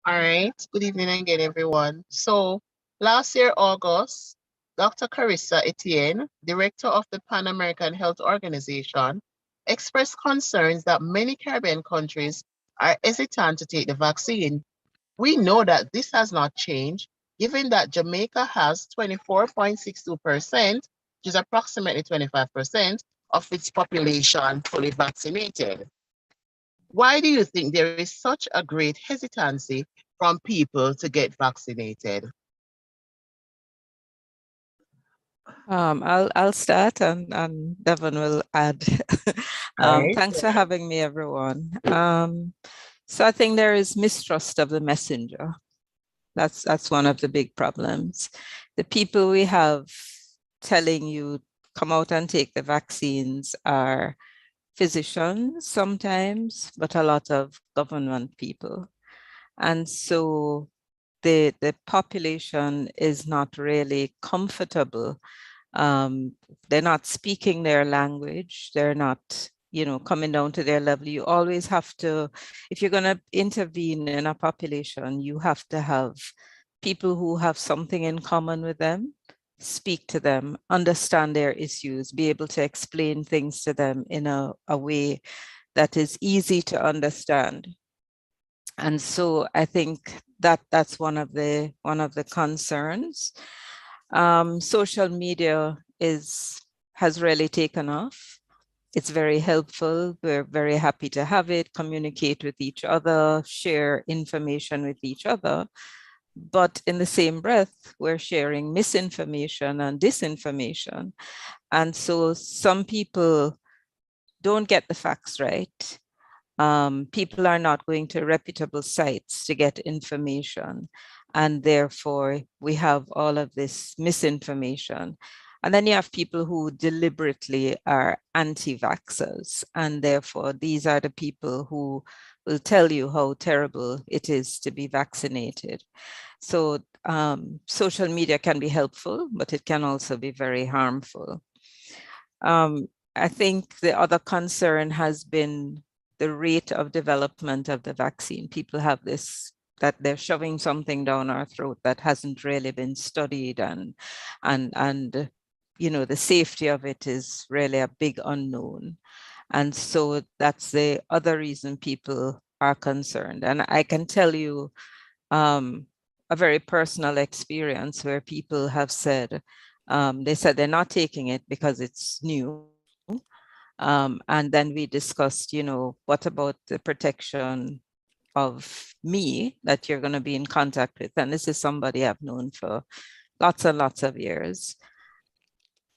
All right. Good evening again, everyone. So, last year, August, Dr. Carissa Etienne, director of the Pan American Health Organization, expressed concerns that many Caribbean countries are hesitant to take the vaccine. We know that this has not changed, given that Jamaica has 24.62%, which is approximately 25% of its population fully vaccinated. Why do you think there is such a great hesitancy from people to get vaccinated? I'll start and Devon will add. All right. Thanks for having me, everyone. So I think there is mistrust of the messenger. That's one of the big problems. The people we have telling you come out and take the vaccines are physicians sometimes, but a lot of government people. And so the population is not really comfortable. They're not speaking their language. They're not, coming down to their level. You always have to, if you're going to intervene in a population, you have to have people who have something in common with them, speak to them, understand their issues, be able to explain things to them in a way that is easy to understand. And so I think that that's one of the concerns. Social media has really taken off. It's very helpful. We're very happy to have it, communicate with each other, share information with each other. But in the same breath, we're sharing misinformation and disinformation. And so some people don't get the facts right. People are not going to reputable sites to get information. And therefore, we have all of this misinformation. And then you have people who deliberately are anti vaxxers. And therefore, these are the people who will tell you how terrible it is to be vaccinated. So, social media can be helpful, but it can also be very harmful. I think the other concern has been the rate of development of the vaccine. People have this that they're shoving something down our throat that hasn't really been studied, and the safety of it is really a big unknown. And so that's the other reason people are concerned. And I can tell you a very personal experience where people have said, they said they're not taking it because it's new. And then we discussed, what about the protection of me that you're going to be in contact with? And this is somebody I've known for lots and lots of years.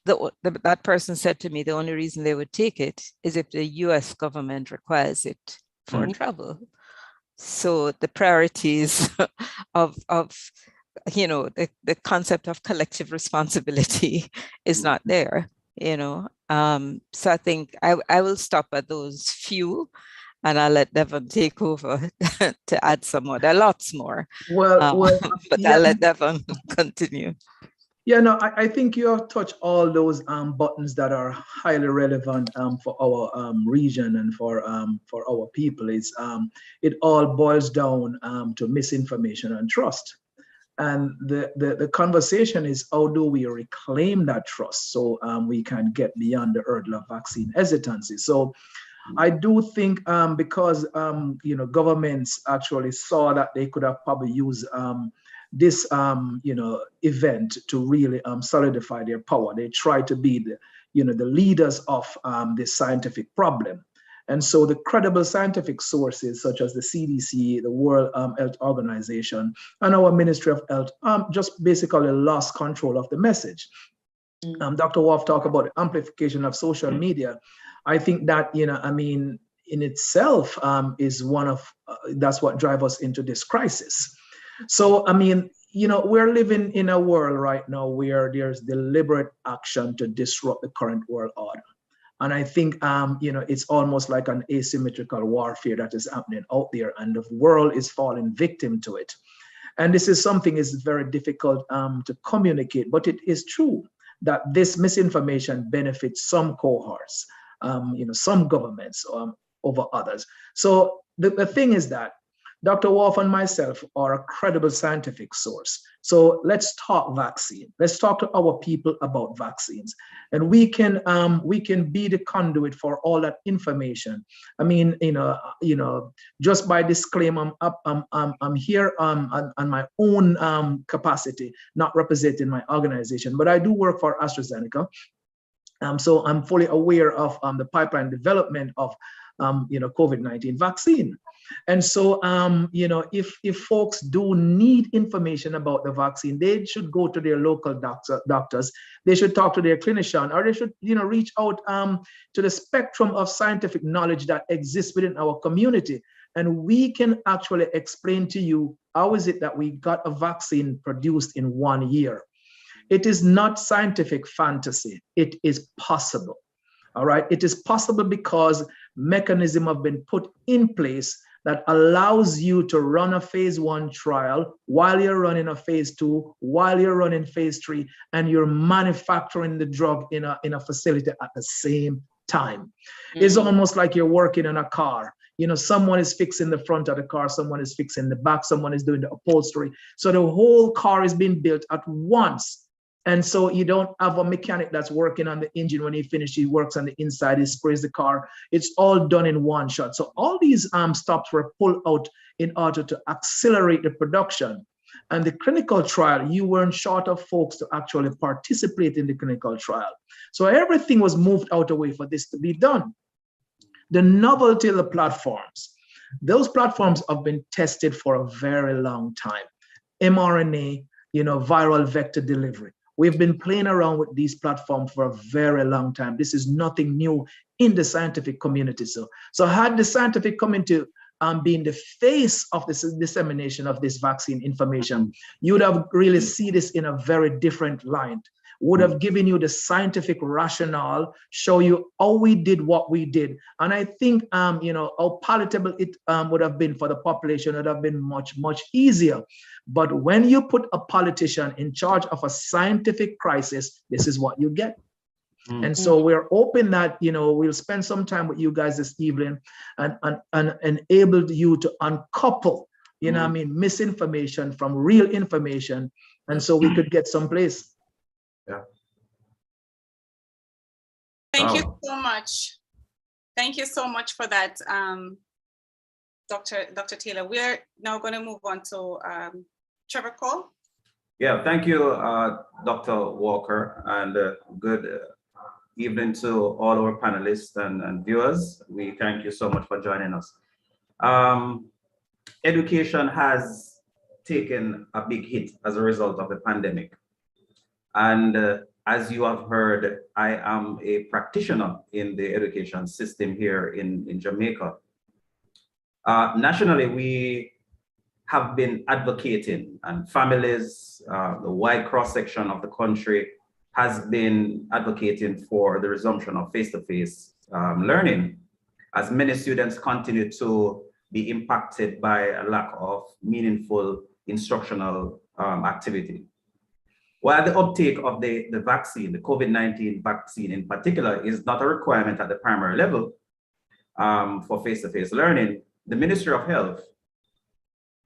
That person said to me the only reason they would take it is if the US government requires it for travel. So the priorities of the concept of collective responsibility is not there. So I think I will stop at those few, and I'll let Devon take over to add some more. There are lots more, but Yeah, I'll let Devon continue. yeah, no, I think you have touched all those buttons that are highly relevant for our region and for our people. It all boils down to misinformation and trust. And the conversation is, how do we reclaim that trust so we can get beyond the hurdle of vaccine hesitancy? So I do think because governments actually saw that they could have probably used this event to really solidify their power. They try to be the leaders of this scientific problem. And so the credible scientific sources such as the CDC, the World Health Organization, and our Ministry of Health just basically lost control of the message. Dr. Wolf talked about the amplification of social media. I think that, in itself is one of, that's what drives us into this crisis. So, we're living in a world right now where there's deliberate action to disrupt the current world order. And I think, it's almost like an asymmetrical warfare that is happening out there, and the world is falling victim to it. And this is something is very difficult to communicate, but it is true that this misinformation benefits some cohorts, some governments over others. So the thing is that Dr. Wolf and myself are a credible scientific source. So let's talk vaccine. Let's talk to our people about vaccines, and we can be the conduit for all that information. I mean, just by disclaimer, I'm here on my own capacity, not representing my organization, but I do work for AstraZeneca. So I'm fully aware of the pipeline development of COVID-19 vaccine. And so, if folks do need information about the vaccine, they should go to their local doctors. They should talk to their clinician, or they should, reach out to the spectrum of scientific knowledge that exists within our community. And we can actually explain to you, how is it that we got a vaccine produced in 1 year? It is not scientific fantasy. It is possible. All right. It is possible because mechanisms have been put in place that allows you to run a phase 1 trial while you're running a phase 2, while you're running phase 3, and you're manufacturing the drug in a facility at the same time. Mm-hmm. It's almost like you're working on a car. Someone is fixing the front of the car, someone is fixing the back, someone is doing the upholstery. So the whole car is being built at once. And so you don't have a mechanic that's working on the engine. When he finishes, he works on the inside, he sprays the car. It's all done in one shot. So all these stops were pulled out in order to accelerate the production. And the clinical trial, you weren't short of folks to actually participate in the clinical trial. So everything was moved out of the way for this to be done. The novelty of the platforms, those platforms have been tested for a very long time. mRNA, viral vector delivery. We've been playing around with these platforms for a very long time. This is nothing new in the scientific community. So had the scientific community been the face of this dissemination of this vaccine information, you would have really seen this in a very different light. Would have given you the scientific rationale, show you how we did what we did. And I think, how palatable it would have been for the population would have been much, much easier. But when you put a politician in charge of a scientific crisis, this is what you get. Mm-hmm. And so we're hoping that, we'll spend some time with you guys this evening and enable you to uncouple, misinformation from real information. And so we could get someplace. Yeah. Thank you so much. Thank you so much for that, Dr. Taylor. We're now going to move on to Trevor Cole. Yeah, thank you, Dr. Walker, and good evening to all our panelists and viewers. We thank you so much for joining us. Education has taken a big hit as a result of the pandemic. And as you have heard, I am a practitioner in the education system here in Jamaica. Nationally, we have been advocating, and families, the wide cross-section of the country has been advocating for the resumption of face-to-face learning, as many students continue to be impacted by a lack of meaningful instructional activity. While the uptake of the vaccine, the COVID-19 vaccine in particular, is not a requirement at the primary level for face-to-face learning, the Ministry of Health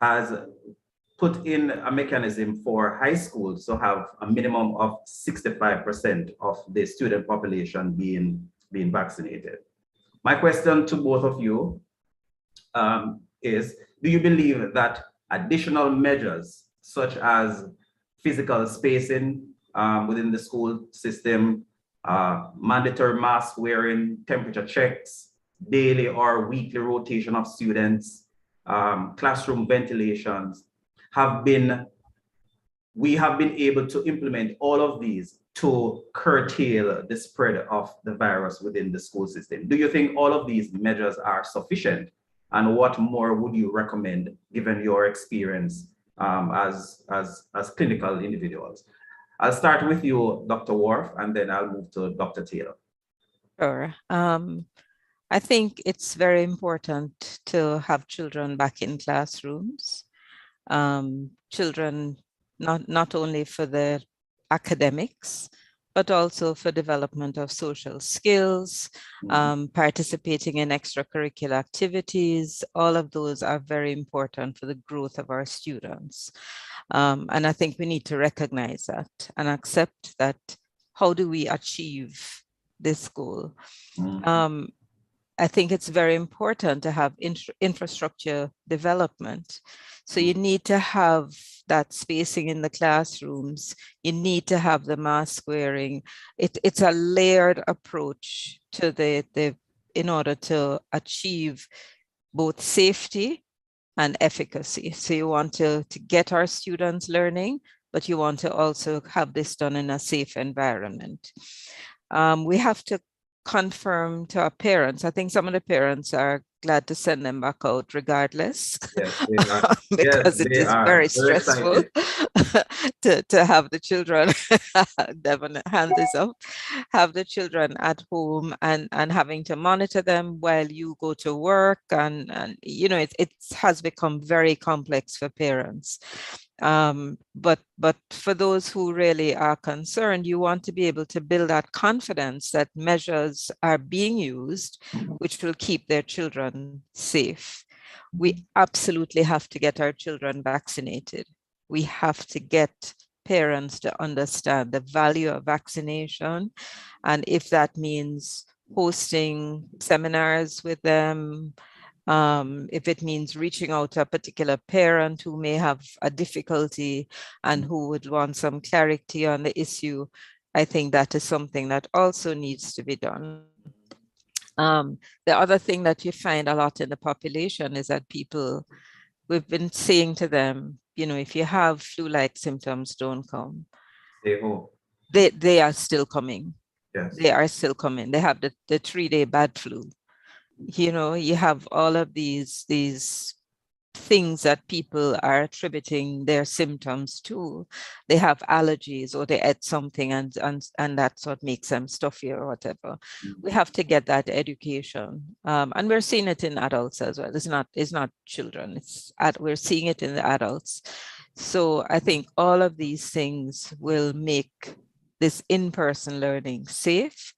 has put in a mechanism for high schools to have a minimum of 65% of the student population being vaccinated. My question to both of you is, do you believe that additional measures such as physical spacing within the school system, mandatory mask wearing, temperature checks, daily or weekly rotation of students, classroom ventilations, we have been able to implement all of these to curtail the spread of the virus within the school system? Do you think all of these measures are sufficient? And what more would you recommend given your experience as clinical individuals? I'll start with you, Dr. Worf, and then I'll move to Dr. Taylor. Sure. I think it's very important to have children back in classrooms. Children, not only for the academics, but also for development of social skills, participating in extracurricular activities. All of those are very important for the growth of our students. And I think we need to recognize that and accept that. How do we achieve this goal? I think it's very important to have infrastructure development. So you need to have that spacing in the classrooms. You need to have the mask wearing. It's a layered approach to in order to achieve both safety and efficacy. So you want to get our students learning, but you want to also have this done in a safe environment. We have to confirm to our parents. I think some of the parents are glad to send them back out regardless. Yes, they are. Because it is very stressful to have the children, Devon, hand this up, have the children at home and having to monitor them while you go to work. And you know, it has become very complex for parents. But for those who really are concerned, you want to be able to build that confidence that measures are being used, which will keep their children safe. We absolutely have to get our children vaccinated. We have to get parents to understand the value of vaccination. And if that means hosting seminars with them, if it means reaching out to a particular parent who may have a difficulty and who would want some clarity on the issue, I think that is something that also needs to be done. The other thing that you find a lot in the population is that people, we've been saying to them, you know, if you have flu-like symptoms, don't come. Stay home. They are still coming. Yes. They are still coming. They have the 3-day bad flu. You know, you have all of these things that people are attributing their symptoms to. They have allergies or they ate something and that's what makes them stuffy or whatever. We have to get that education. And we're seeing it in adults as well. It's not children, we're seeing it in the adults. So I think all of these things will make this in-person learning safe.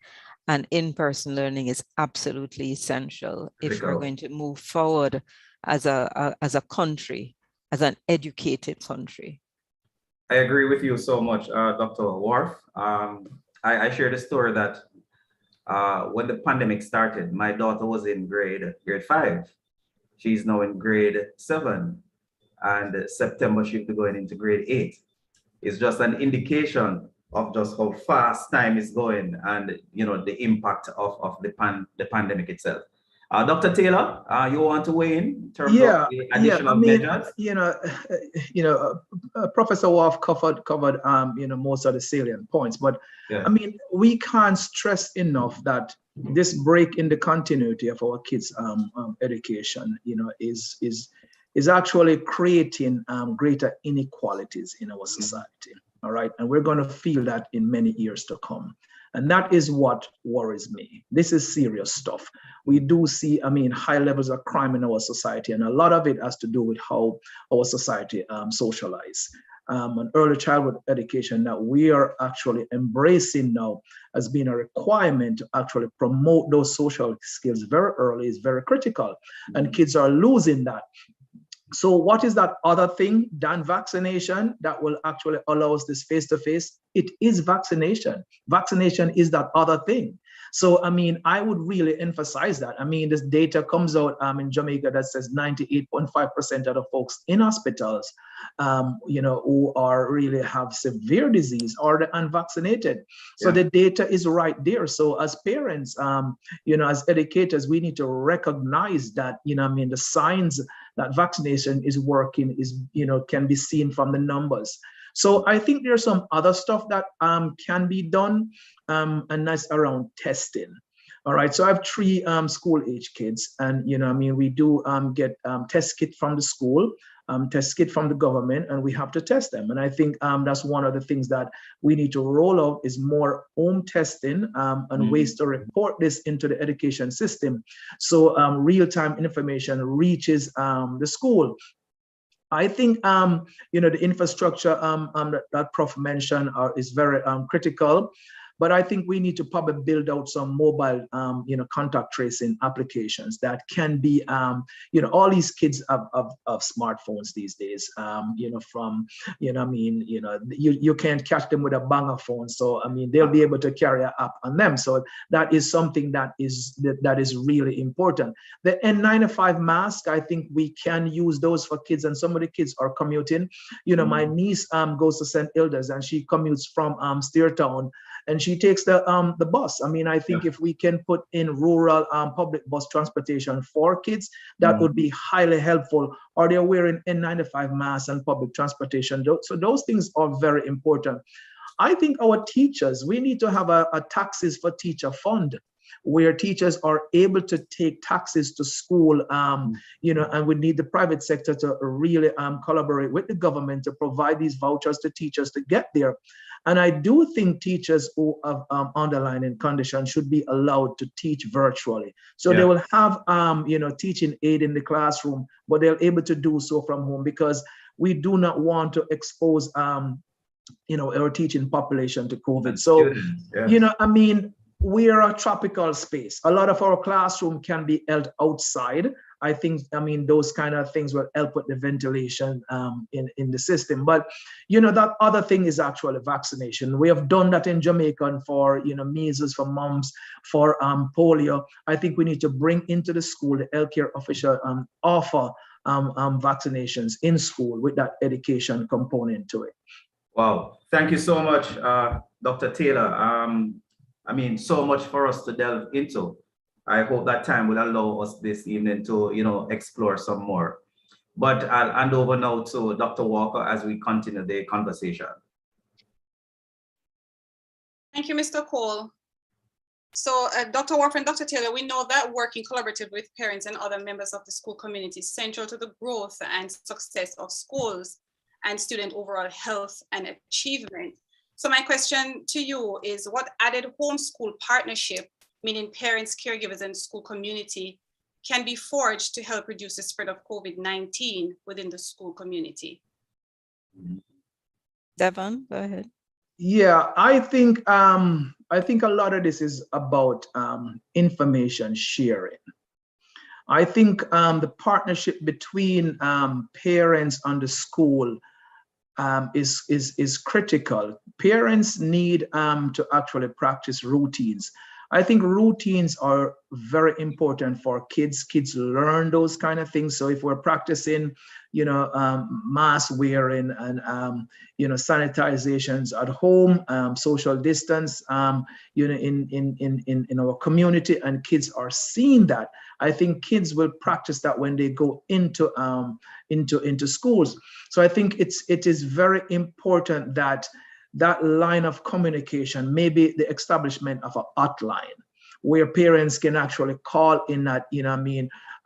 And in-person learning is absolutely essential if we're going to move forward as a country, as an educated country. I agree with you so much, Dr. Wharf. I share the story that when the pandemic started, my daughter was in grade 5. She's now in grade 7. And September she'll be going into grade 8. It's just an indication of just how fast time is going and, you know, the impact of the pandemic itself. Dr. Taylor, you want to weigh in terms of the additional measures? Professor Wharf covered most of the salient points, but I mean, we can't stress enough that this break in the continuity of our kids' education, is actually creating greater inequalities in our society. All right, and we're going to feel that in many years to come. And that is what worries me. This is serious stuff. We do see, high levels of crime in our society, and a lot of it has to do with how our society socialize. And early childhood education that we are actually embracing now as being a requirement to actually promote those social skills very early is very critical, and kids are losing that. So what is that other thing than vaccination that will actually allow us this face-to-face? It is vaccination. Vaccination is that other thing. So, I would really emphasize that. This data comes out in Jamaica that says 98.5% of the folks in hospitals, who are really have severe disease are the unvaccinated. So the data is right there. So as parents, as educators, we need to recognize that, the signs that vaccination is working is, can be seen from the numbers. So I think there's some other stuff that can be done, and that's around testing. All right, so I have 3 school-age kids, and we do get test kit from the school, test kit from the government, and we have to test them. And I think that's one of the things that we need to roll out is more home testing and ways to report this into the education system, so real-time information reaches the school. I think the infrastructure that Prof mentioned is very critical. But I think we need to probably build out some mobile, contact tracing applications that can be, all these kids have smartphones these days, you can't catch them with a banger phone. So, they'll be able to carry an app on them. So that is something that is really important. The N95 mask, I think we can use those for kids, and some of the kids are commuting. My niece goes to St. Hilda's and she commutes from Steertown, and she takes the bus. I think if we can put in rural public bus transportation for kids, that would be highly helpful. Or they're wearing N95 masks and public transportation. So those things are very important. I think our teachers, we need to have a taxes for teacher fund, where teachers are able to take taxis to school, and we need the private sector to really collaborate with the government to provide these vouchers to teachers to get there. And I do think teachers who have underlying conditions should be allowed to teach virtually. So they will have, teaching aid in the classroom, but they're able to do so from home, because we do not want to expose, our teaching population to COVID. So, we are a tropical space. A lot of our classroom can be held outside. I think, those kind of things will help with the ventilation in the system. But, that other thing is actually vaccination. We have done that in Jamaica for, measles, for mumps, for polio. I think we need to bring into the school, the healthcare official offer vaccinations in school with that education component to it. Wow, thank you so much, Dr. Taylor. So much for us to delve into. I hope that time will allow us this evening to, explore some more. But I'll hand over now to Dr. Walker as we continue the conversation. Thank you, Mr. Cole. So Dr. Walker and Dr. Taylor, we know that working collaboratively with parents and other members of the school community is central to the growth and success of schools and student overall health and achievement. So my question to you is, what added homeschool partnership, meaning parents, caregivers, and school community, can be forged to help reduce the spread of COVID-19 within the school community? Devon, go ahead. Yeah, I think a lot of this is about information sharing. I think the partnership between parents and the school is critical. Parents need to actually practice routines. I think routines are very important for kids. Kids learn those kind of things. So if we're practicing, mask wearing and, sanitizations at home, social distance, in our community, and kids are seeing that, I think kids will practice that when they go into schools. So I think it is very important that line of communication, maybe the establishment of a hotline where parents can actually call in that,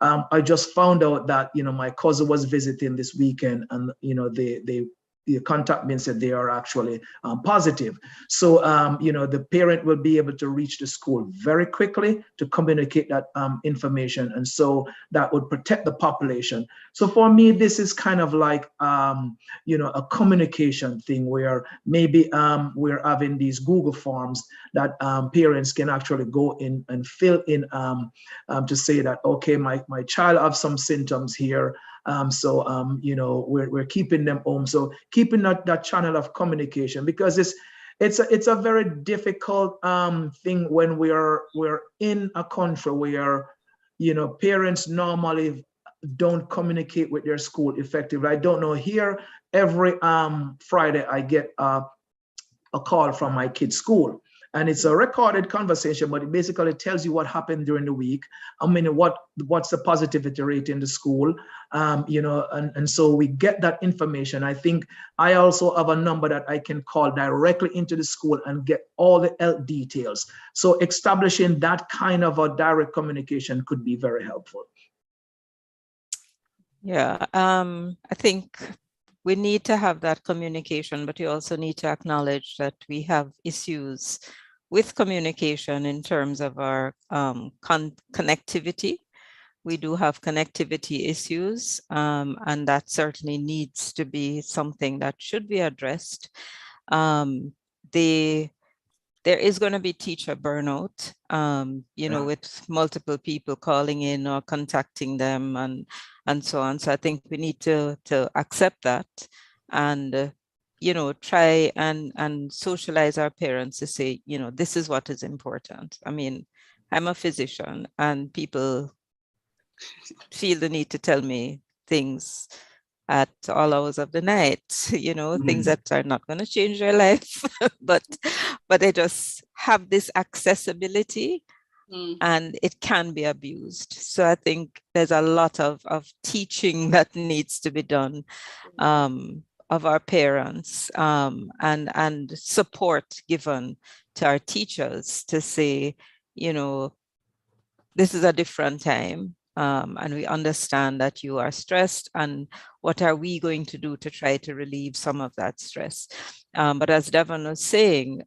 I just found out that, my cousin was visiting this weekend, and, they contact me and said they are actually positive. So, the parent will be able to reach the school very quickly to communicate that information. And so that would protect the population. So for me, this is kind of like, a communication thing where maybe we're having these Google forms that parents can actually go in and fill in to say that, okay, my child have some symptoms here. We're keeping them home. So keeping that channel of communication, because it's a very difficult thing when we're in a country where, parents normally don't communicate with their school effectively. I don't know, here every Friday I get a call from my kid's school. And it's a recorded conversation, but it basically tells you what happened during the week. What's the positivity rate in the school, and so we get that information. I think I also have a number that I can call directly into the school and get all the health details. So establishing that kind of a direct communication could be very helpful. Yeah, I think we need to have that communication, but you also need to acknowledge that we have issues with communication in terms of our connectivity. We do have connectivity issues, and that certainly needs to be something that should be addressed. There there is going to be teacher burnout, you know, Yeah. with multiple people calling in or contacting them and so on. So I think we need to accept that and, you know, try and socialize our parents to say, you know, this is what is important. I mean, I'm a physician and people feel the need to tell me things at all hours of the night, you know, things that are not going to change their life, but they just have this accessibility and it can be abused. So I think there's a lot of teaching that needs to be done of our parents and support given to our teachers to say, you know, this is a different time. And we understand that you are stressed, and what are we going to do to try to relieve some of that stress? But as Devon was saying,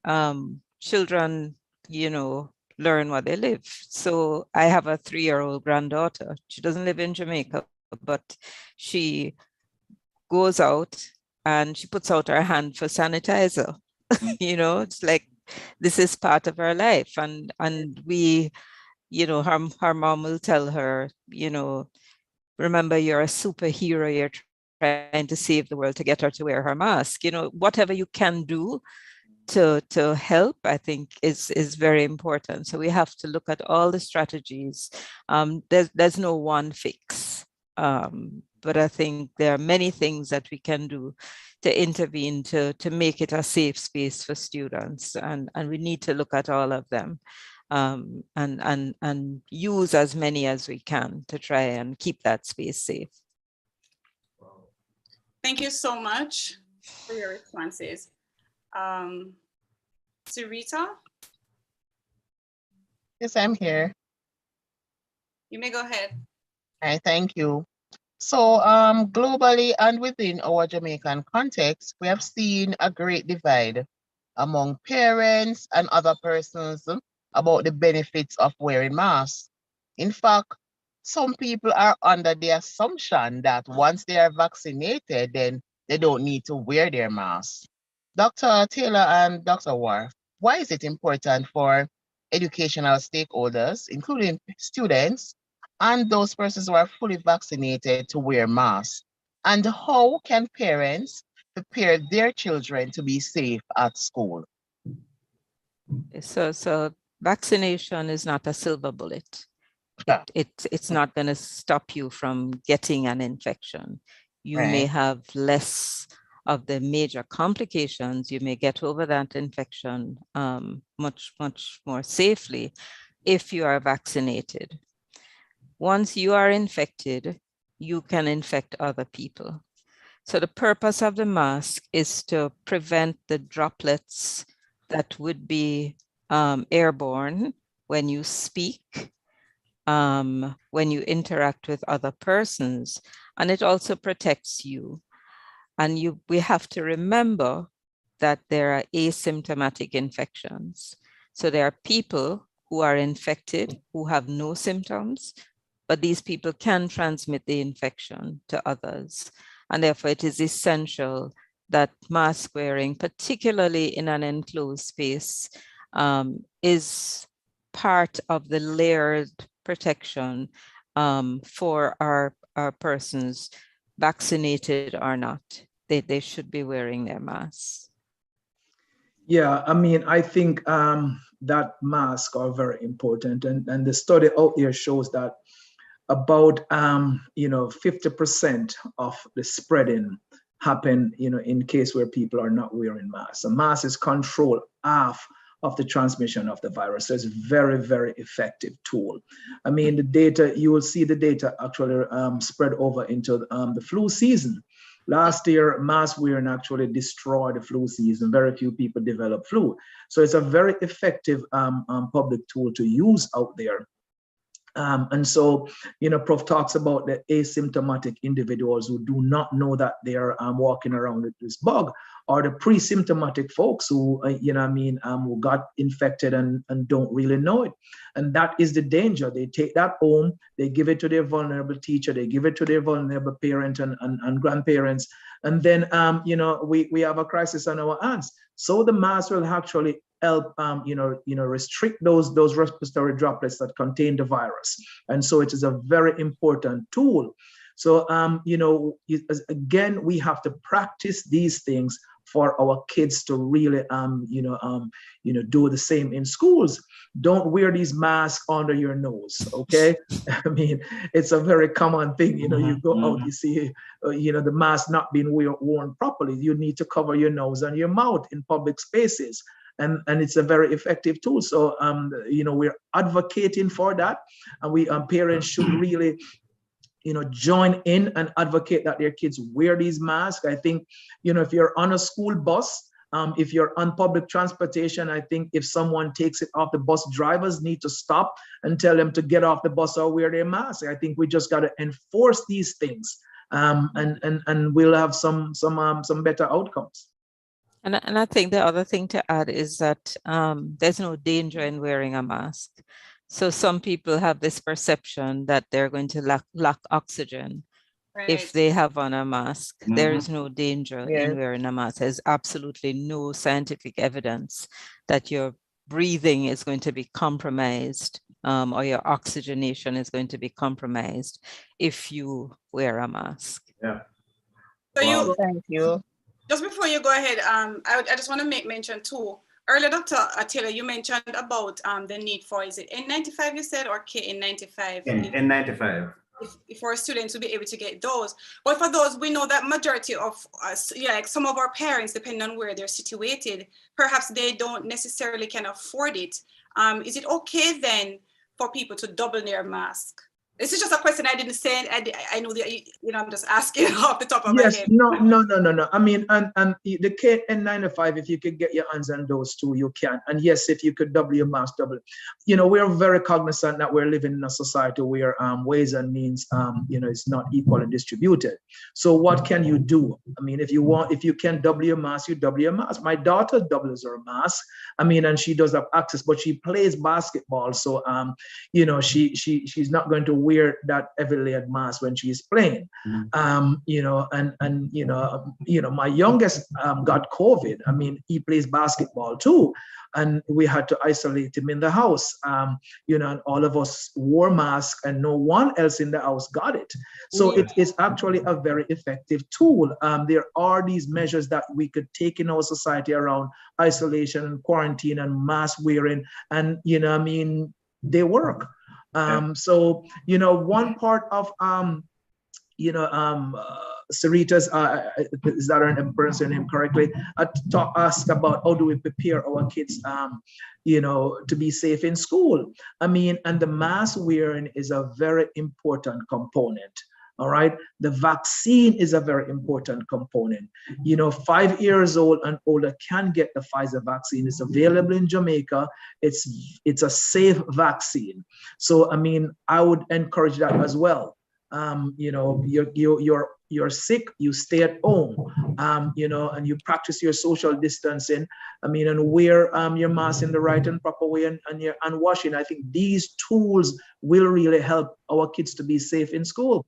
children, you know, learn what they live. So I have a 3-year-old granddaughter. She doesn't live in Jamaica, but she goes out and she puts out her hand for sanitizer. You know, it's like this is part of her life, and we, you know, her mom will tell her, you know, remember, you're a superhero, you're trying to save the world, to get her to wear her mask. You know, whatever you can do to help, I think is very important. So we have to look at all the strategies. There's no one fix, but I think there are many things that we can do to intervene to make it a safe space for students, and we need to look at all of them. And use as many as we can to try and keep that space safe. Thank you so much for your responses. Sarita? Yes, I'm here. You may go ahead. All right, thank you. So globally and within our Jamaican context, we have seen a great divide among parents and other persons about the benefits of wearing masks. In fact, some people are under the assumption that once they are vaccinated, then they don't need to wear their masks. Dr. Taylor and Dr. Wharf, why is it important for educational stakeholders, including students, and those persons who are fully vaccinated to wear masks? And how can parents prepare their children to be safe at school? So vaccination is not a silver bullet. It's not going to stop you from getting an infection. You may have less of the major complications. You may get over that infection much more safely if you are vaccinated. Once you are infected, you can infect other people. So the purpose of the mask is to prevent the droplets that would be airborne when you speak, when you interact with other persons, and it also protects you. And we have to remember that there are asymptomatic infections. So there are people who are infected who have no symptoms, but these people can transmit the infection to others. And therefore it is essential that mask wearing, particularly in an enclosed space, is part of the layered protection for our persons, vaccinated or not. They should be wearing their masks. Yeah, I mean, I think that masks are very important, and the study out there shows that about 50% of the spreading happen in case where people are not wearing masks. So masks control half of the transmission of the virus. So it's a very, very effective tool. I mean, the data, you will see the data actually spread over into the flu season. Last year, mask wearing actually destroyed the flu season. Very few people developed flu. So it's a very effective public tool to use out there. And so, Prof talks about the asymptomatic individuals who do not know that they're walking around with this bug, or the pre-symptomatic folks who, who got infected and don't really know it. And that is the danger. They take that home, they give it to their vulnerable teacher, they give it to their vulnerable parent and grandparents. And then, we have a crisis on our hands. So the mask will actually help, restrict those respiratory droplets that contain the virus. And so it is a very important tool. So, again, we have to practice these things for our kids to really, do the same in schools. Don't wear these masks under your nose, okay? I mean, it's a very common thing. You go out, you see, the mask not being worn properly. You need to cover your nose and your mouth in public spaces. And it's a very effective tool. So, we're advocating for that. And parents should really, join in and advocate that their kids wear these masks. I think, if you're on a school bus, if you're on public transportation, I think if someone takes it off, the bus drivers need to stop and tell them to get off the bus or wear their mask. I think we just got to enforce these things, and we'll have some better outcomes. And I think the other thing to add is that there's no danger in wearing a mask. So some people have this perception that they're going to lack oxygen if they have on a mask. There is no danger in wearing a mask. There's absolutely no scientific evidence that your breathing is going to be compromised or your oxygenation is going to be compromised if you wear a mask. Yeah. So Thank you. Just before you go ahead, I just want to make mention too. Earlier, Dr. Taylor, you mentioned about the need for, is it N95 you said, or KN95? N95. If our students will be able to get those. But for those, we know that majority of us, like some of our parents, depending on where they're situated, perhaps they don't necessarily can afford it. Is it okay then for people to double their mask? This is just a question I didn't say. I know that, I'm just asking off the top of my head. No. I mean, and the KN95, if you could get your hands on those two, you can. And yes, if you could double your mask, double it. We're very cognizant that we're living in a society where ways and means, it's not equally distributed. So what can you do? I mean, if you can double your mask, you double your mask. My daughter doubles her mask. I mean, and she does have access, but she plays basketball. So, she's not going to wear that heavy layered mask when she's playing. My youngest got COVID. I mean, he plays basketball too, and we had to isolate him in the house. And all of us wore masks, and no one else in the house got it. So it is actually a very effective tool. There are these measures that we could take in our society around isolation and quarantine and mask wearing, and they work. So, one part of, Sarita's, is that I'm pronouncing him correctly, asked about how do we prepare our kids, to be safe in school. I mean, and the mask wearing is a very important component. All right. The vaccine is a very important component. 5 years old and older can get the Pfizer vaccine. It's available in Jamaica. It's a safe vaccine. So, I mean, I would encourage that as well. You're sick, you stay at home, and you practice your social distancing. I mean, and wear your mask in the right and proper way, and your hand washing. I think these tools will really help our kids to be safe in school.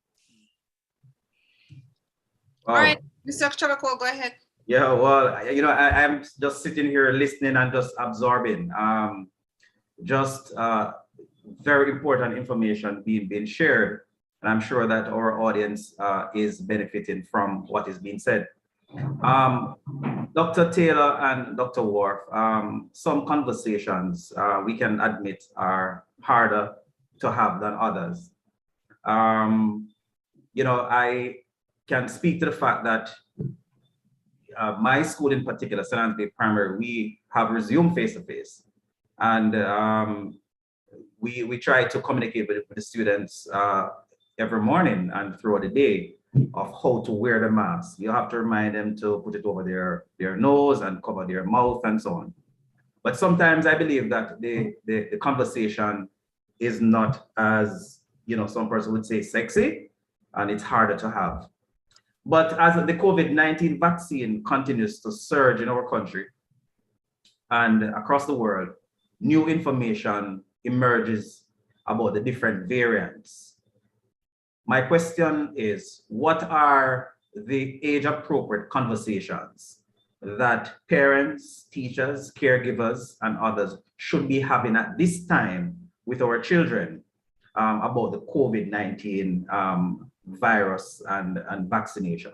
All right, Mr. Chavakol, go ahead. Yeah, well, I'm just sitting here listening and just absorbing. Very important information being shared. And I'm sure that our audience is benefiting from what is being said. Dr. Taylor and Dr. Wharf, some conversations we can admit are harder to have than others. I can speak to the fact that my school in particular, St. Anthony Primary, we have resumed face-to-face. And we try to communicate with the students every morning and throughout the day of how to wear the mask. You have to remind them to put it over their nose and cover their mouth and so on. But sometimes I believe that the conversation is not as, some person would say sexy, and it's harder to have. But as the COVID-19 vaccine continues to surge in our country and across the world, new information emerges about the different variants. My question is, what are the age-appropriate conversations that parents, teachers, caregivers, and others should be having at this time with our children about the COVID-19 virus and vaccination.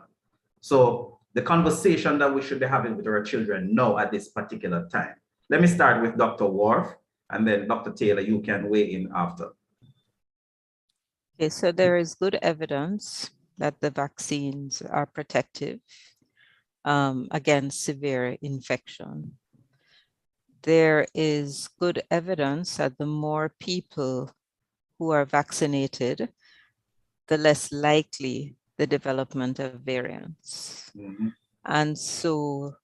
So the conversation that we should be having with our children now at this particular time. Let me start with Dr. Wharf, and then Dr. Taylor, you can weigh in after. Okay, so there is good evidence that the vaccines are protective against severe infection. There is good evidence that the more people who are vaccinated, the less likely the development of variants. Mm-hmm. And so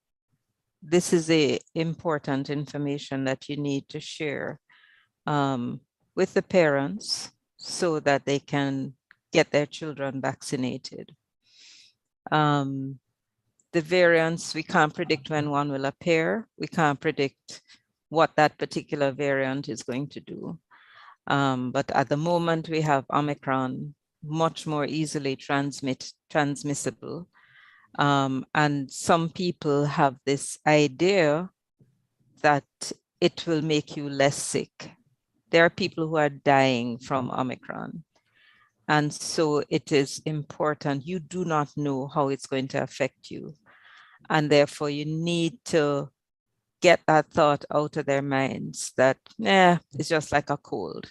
this is a important information that you need to share with the parents so that they can get their children vaccinated. The variants, we can't predict when one will appear. We can't predict what that particular variant is going to do. But at the moment, we have Omicron, much more easily transmissible. And some people have this idea that it will make you less sick. There are people who are dying from Omicron. And so it is important. You do not know how it's going to affect you. And therefore, you need to get that thought out of their minds that, it's just like a cold.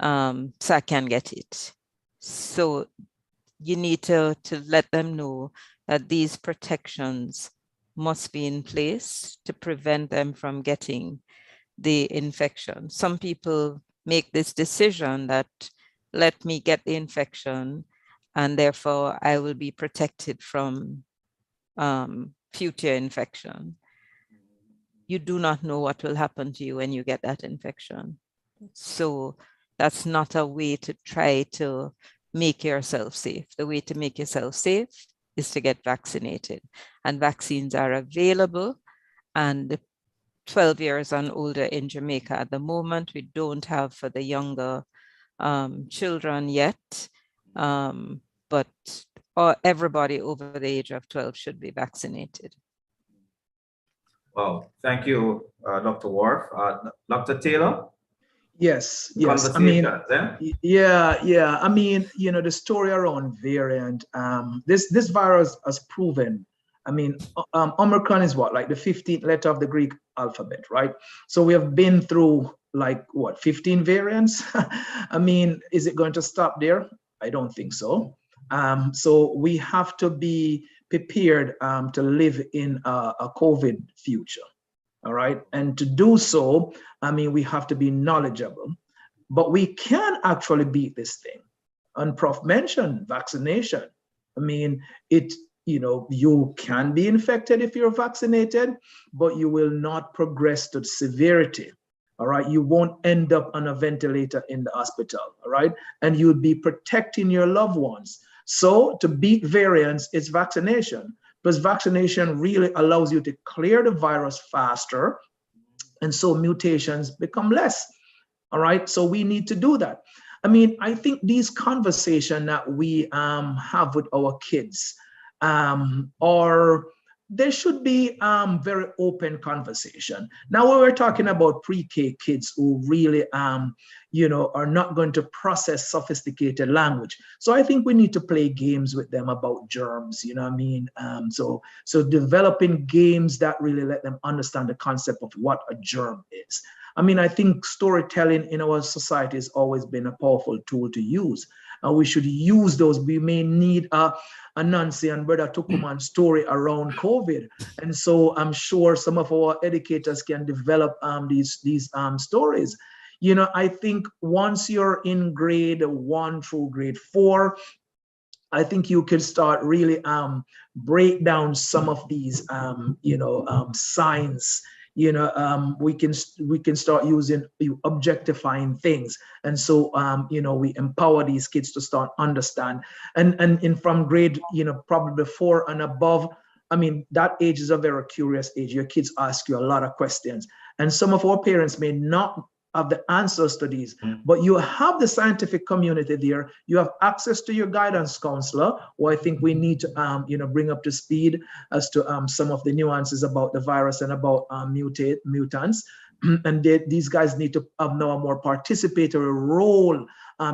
So I can get it. So you need to let them know that these protections must be in place to prevent them from getting the infection. Some people make this decision that let me get the infection and therefore I will be protected from future infection. You do not know what will happen to you when you get that infection. So that's not a way to try to make yourself safe. The way to make yourself safe is to get vaccinated. And vaccines are available. And 12 years and older in Jamaica at the moment, we don't have for the younger children yet. But everybody over the age of 12 should be vaccinated. Well, thank you, Dr. Wharf. Dr. Taylor? Yes. I mean, yeah. I mean, the story around variant, this virus has proven, I mean, Omicron is what, like the 15th letter of the Greek alphabet, right? So we have been through like what, 15 variants? I mean, is it going to stop there? I don't think so. So we have to be prepared to live in a COVID future. All right. And to do so, I mean, we have to be knowledgeable, but we can actually beat this thing. And Prof mentioned vaccination. I mean, you can be infected if you're vaccinated, but you will not progress to severity. All right. You won't end up on a ventilator in the hospital. All right. And you'll be protecting your loved ones. So to beat variants, it's vaccination. Because vaccination really allows you to clear the virus faster. And so mutations become less. All right. So we need to do that. I mean, I think these conversations that we have with our kids there should be very open conversation. Now, when we're talking about pre-K kids who really, are not going to process sophisticated language. So I think we need to play games with them about germs, you know what I mean? So developing games that really let them understand the concept of what a germ is. I mean, I think storytelling in our society has always been a powerful tool to use. And we should use those. We may need a Nancy and Brother Tukuman story around COVID. And so I'm sure some of our educators can develop these stories. I think once you're in grade 1 through grade 4, I think you can start really break down some of these, signs. We can start using objectifying things, and so we empower these kids to start understand. And from grade probably 4 and above, I mean, that age is a very curious age. Your kids ask you a lot of questions, and some of our parents may not have the answers to these. But you have the scientific community there. You have access to your guidance counselor, who I think we need to bring up to speed as to some of the nuances about the virus and about mutants. And these guys need to have now a more participatory role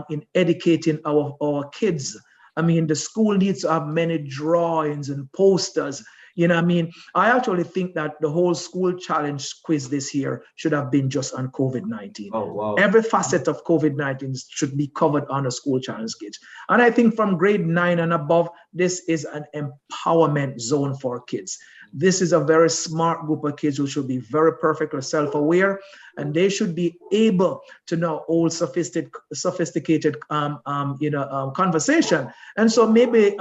in educating our kids. I mean, the school needs to have many drawings and posters. You know, I mean, I actually think that the whole school challenge quiz this year should have been just on COVID-19. Oh, wow. Every facet of COVID-19 should be covered on a school challenge quiz. And I think from grade 9 and above, this is an empowerment zone for kids. This is a very smart group of kids who should be very perfectly self-aware, and they should be able to know all sophisticated conversation. And so maybe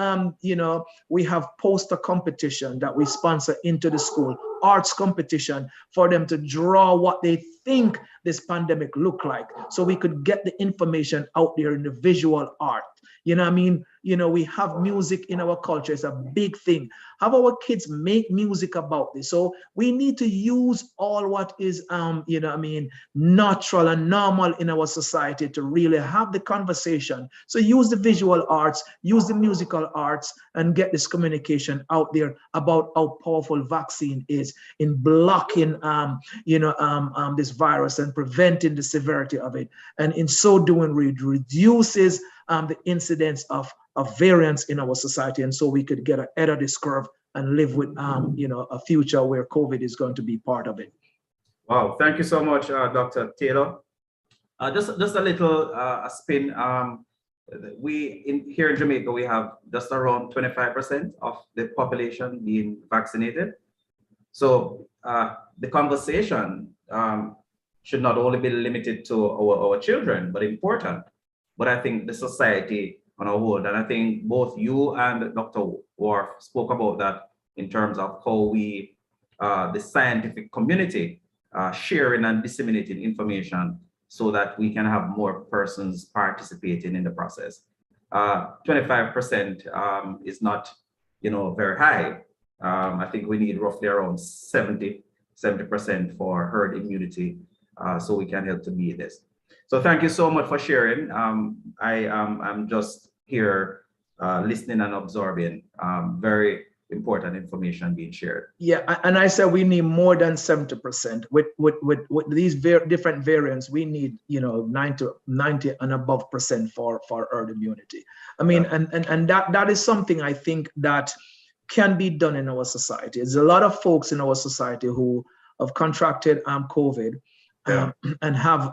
we have poster competition that we sponsor into the school, arts competition, for them to draw what they think this pandemic look like, so we could get the information out there in the visual art. You know what I mean? You know, we have music in our culture. It's a big thing. Have our kids make music about this. So we need to use all what is, natural and normal in our society to really have the conversation. So use the visual arts, use the musical arts, and get this communication out there about how powerful vaccine is in blocking, this virus and preventing the severity of it. And in so doing, it reduces the incidence of variants in our society, and so we could get ahead of this curve and live with a future where COVID is going to be part of it. Wow, thank you so much, Dr. Taylor. Just a little spin. Here in Jamaica, we have just around 25% of the population being vaccinated. So the conversation should not only be limited to our children, but important. But I think the society on a whole, and I think both you and Dr. Wharf spoke about that in terms of how we, the scientific community, sharing and disseminating information so that we can have more persons participating in the process. 25% is not, very high. I think we need roughly around 70% for herd immunity, so we can help to meet this. So thank you so much for sharing. I'm just here listening and absorbing very important information being shared. Yeah, and I said we need more than 70%. With these different variants, we need 90 and above % for herd immunity. I mean, and that is something I think that can be done in our society. There's a lot of folks in our society who have contracted COVID. And have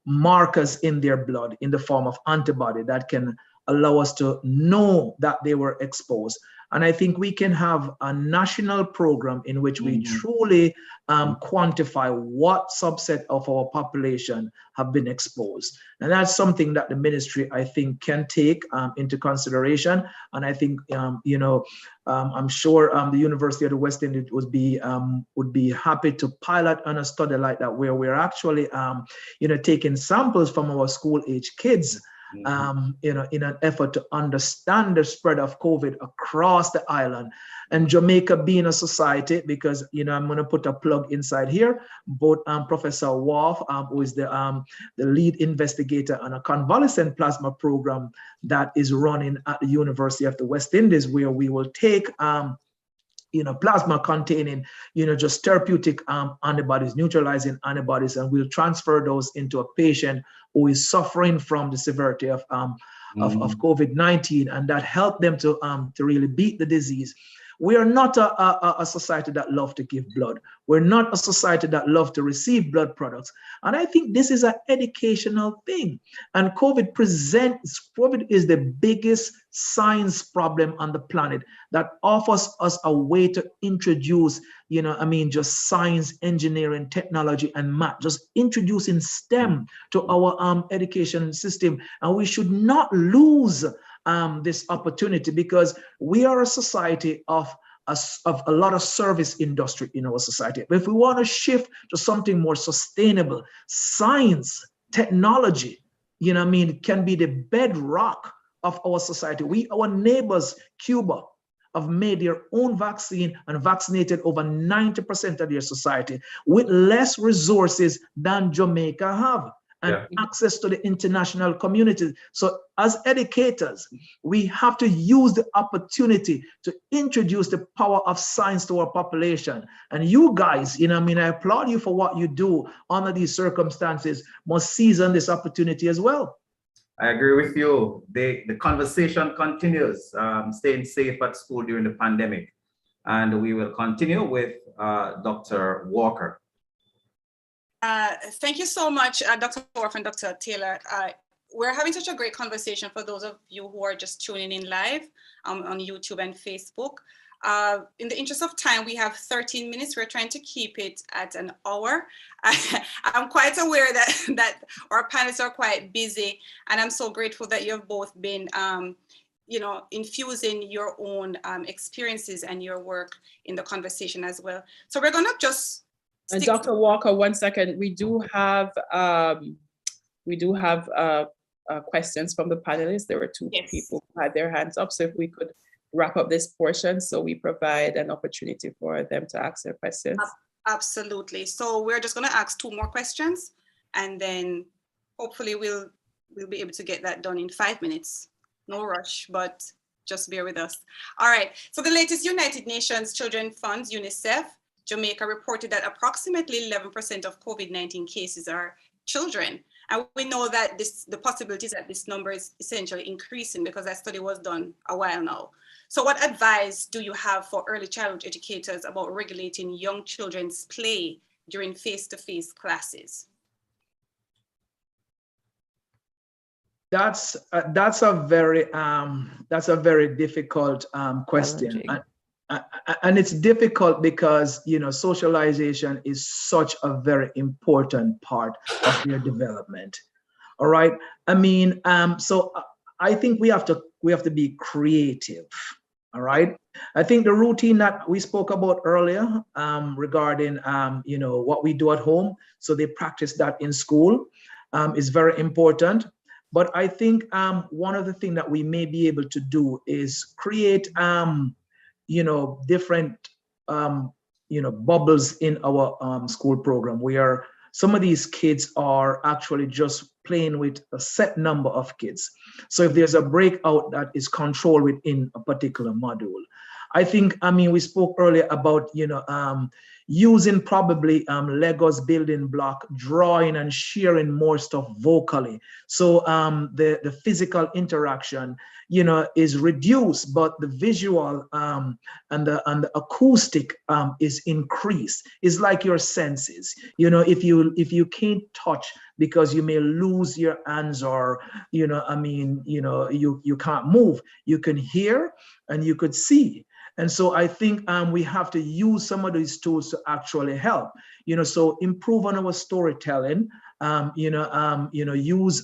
markers in their blood in the form of antibody that can allow us to know that they were exposed. And I think we can have a national program in which we truly quantify what subset of our population have been exposed. And that's something that the ministry, I think, can take into consideration. And I think, I'm sure the University of the West Indies would be happy to pilot on a study like that, where we're actually, taking samples from our school-age kids, in an effort to understand the spread of COVID across the island. And Jamaica being a society, because I'm going to put a plug inside here, both Professor Wharf, who is the lead investigator on a convalescent plasma program that is running at the University of the West Indies, where we will take plasma containing, just therapeutic antibodies, neutralizing antibodies, and we'll transfer those into a patient who is suffering from the severity of COVID-19, and that help them to really beat the disease. We are not a society that love to give blood. We're not a society that love to receive blood products. And I think this is an educational thing. And COVID is the biggest science problem on the planet that offers us a way to introduce, just science, engineering, technology, and math, just introducing STEM to our education system. And we should not lose this opportunity, because we are a society of a lot of service industry in our society. But if we want to shift to something more sustainable, science, technology, can be the bedrock of our society. Our neighbors, Cuba, have made their own vaccine and vaccinated over 90% of their society with less resources than Jamaica have, and access to the international community. So as educators, we have to use the opportunity to introduce the power of science to our population. And you guys, I applaud you for what you do under these circumstances, must seize on this opportunity as well. I agree with you. The conversation continues, staying safe at school during the pandemic. And we will continue with Dr. Walker. Thank you so much, Dr. Worf and Dr. Taylor. We're having such a great conversation for those of you who are just tuning in live on YouTube and Facebook. In the interest of time, we have 13 minutes. We're trying to keep it at an hour. I'm quite aware that our panelists are quite busy, and I'm so grateful that you've both been infusing your own experiences and your work in the conversation as well. So we're gonna just and Dr. Walker, 1 second. We do have questions from the panelists. There were two people who had their hands up. So if we could wrap up this portion, so we provide an opportunity for them to ask their questions. Absolutely. So we're just going to ask 2 more questions, and then hopefully we'll be able to get that done in 5 minutes. No rush, but just bear with us. All right. So the latest United Nations Children Funds, UNICEF, Jamaica reported that approximately 11% of COVID-19 cases are children. And we know that the possibilities that this number is essentially increasing because that study was done a while now. So what advice do you have for early childhood educators about regulating young children's play during face-to-face classes? That's a very difficult question. And it's difficult because, socialization is such a very important part of their development. All right. So I think we have to be creative. All right. I think the routine that we spoke about earlier regarding, what we do at home, so they practice that in school, is very important. But I think one of the things that we may be able to do is create different, bubbles in our school program where some of these kids are actually just playing with a set number of kids. So if there's a breakout that is controlled within a particular module. I think, we spoke earlier about, using probably Legos building block, drawing and sharing more stuff vocally. So the physical interaction, is reduced, but the visual and the acoustic is increased. It's like your senses. If you can't touch because you may lose your hands or, you can't move, you can hear and you could see. And so I think we have to use some of these tools to actually help, so improve on our storytelling, use,